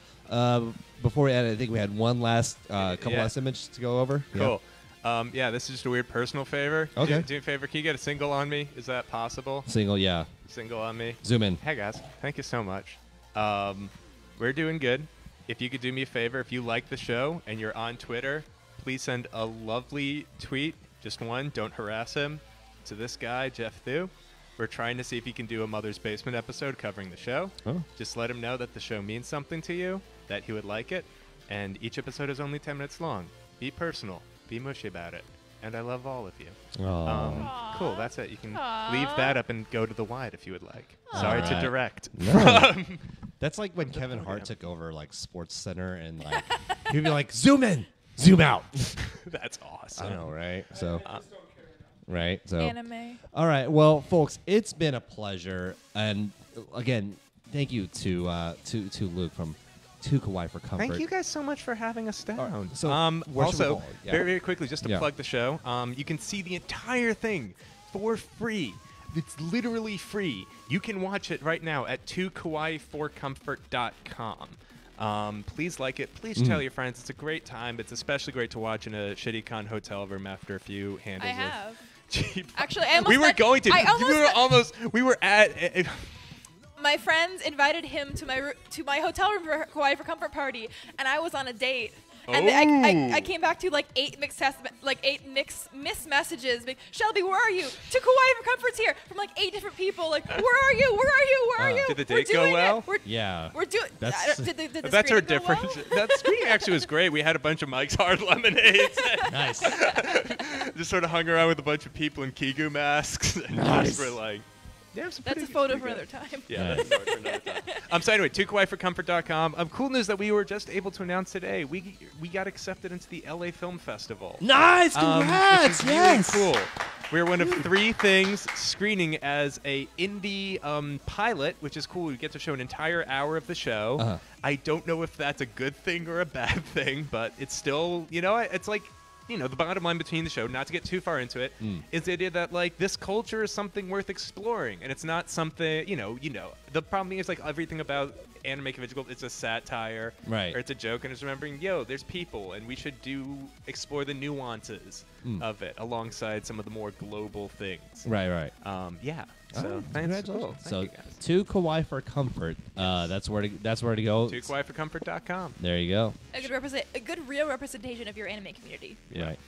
before we end, I think we had one last couple last images to go over. Cool. Yeah, this is just a weird personal favor. Okay. Do me a favor. Can you get a single on me? Is that possible? Single. Yeah. Single on me. Zoom in. Hey guys, thank you so much. We're doing good. If you could do me a favor, if you like the show and you're on Twitter, please send a lovely tweet, just one, don't harass him, to this guy, Jeff Thu. We're trying to see if he can do a Mother's Basement episode covering the show. Oh. Just let him know that the show means something to you, that he would like it, and each episode is only 10 minutes long. Be personal. Be mushy about it. And I love all of you. Aw. Cool, that's it. You can Aw. leave that up and go to the wide if you would like. Sorry to Alright. direct. No. That's like when Kevin Hart took over like Sports Center and like he'd be like, zoom in, zoom out. That's awesome. I know, right? So, right? So, Anime. all right. Well, folks, it's been a pleasure, and again, thank you to Luke from 2kawaii4comfort. Thank you guys so much for having us down. So, where should we also, go? Yeah. very, very quickly, just to Yeah. plug the show, you can see the entire thing for free. It's literally free. You can watch it right now at 2kawaii4comfort.com. Please like it. Please tell your friends. It's a great time. It's especially great to watch in a shitty con hotel room after a few handles I of have. cheap. Actually, I almost we were went- going to. I almost We were at. My friends invited him to my hotel room for Kawaii for Comfort party, and I was on a date. And I came back to like eight mixed messages. Like, Shelby, where are you? To Kawaii for Comfort's here from like 8 different people. Like, where are you? Where are you? Where are you? Did the We're date go doing well? It. We're, Yeah. We're doing. That's- Did the That's our screening go difference. well? That screening actually was great. We had a bunch of Mike's Hard Lemonades. Nice. Just sort of hung around with a bunch of people in Kigu masks. And Nice. just were like, yeah, it was That's a pretty- photo pretty for good. another time. Yeah, that's for another time. So anyway, 2kawaii4comfort.com. Cool news that we were just able to announce today. We got accepted into the LA Film Festival. Nice. Congrats. Which is Yes. really cool. We're one of 3 things screening as a indie pilot, which is cool. We get to show an entire hour of the show. Uh-huh. I don't know if that's a good thing or a bad thing, but it's still, it's like, the bottom line between the show, not to get too far into it, is the idea that, like, this culture is something worth exploring. And it's not something, the problem is, like, everything about anime conventional, it's a satire. Right. Or it's a joke, and it's remembering, there's people, and we should explore the nuances of it alongside some of the more global things. Right. Yeah. So, Oh, thanks. congratulations. Cool. So, Thank you guys. 2kawaii4comfort. That's where to go. 2kawaii4comfort.com. There you go. A good real representation of your anime community. Yeah. Right.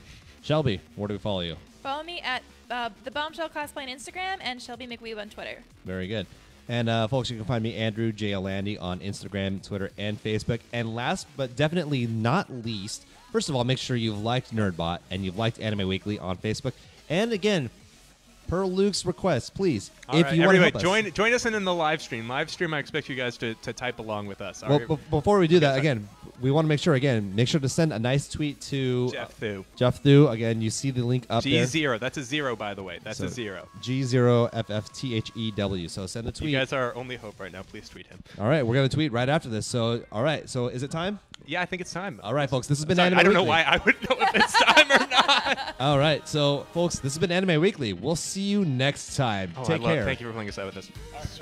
Shelby, where do we follow you? Follow me at the Bombshell Cosplay on Instagram and Shelby McWeeb on Twitter. Very good. And folks, you can find me, Andrew J. Alandi, on Instagram, Twitter, and Facebook. And last but definitely not least, first of all, make sure you've liked NERDBOT and you've liked Anime Weekly on Facebook. And again, per Luke's request, please, All if right, you want to everybody, help us. join us in the live stream. Live stream, I expect you guys to type along with us. All Well, right. before we do that, again, we want to make sure to send a nice tweet to Jeff Thu. Again, you see the link up there. G0. That's a 0, by the way. That's a 0. G0FFTHEW. So send a tweet. You guys are our only hope right now. Please tweet him. All right, we're gonna tweet right after this. So all right, so is it time? Yeah, I think it's time. All right, folks. This has been Anime I don't Weekly. know why I would know if it's time or not. All right, so folks, this has been Anime Weekly. We'll see you next time. Take care. Thank you for playing aside with us.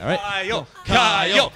All right. Kyle.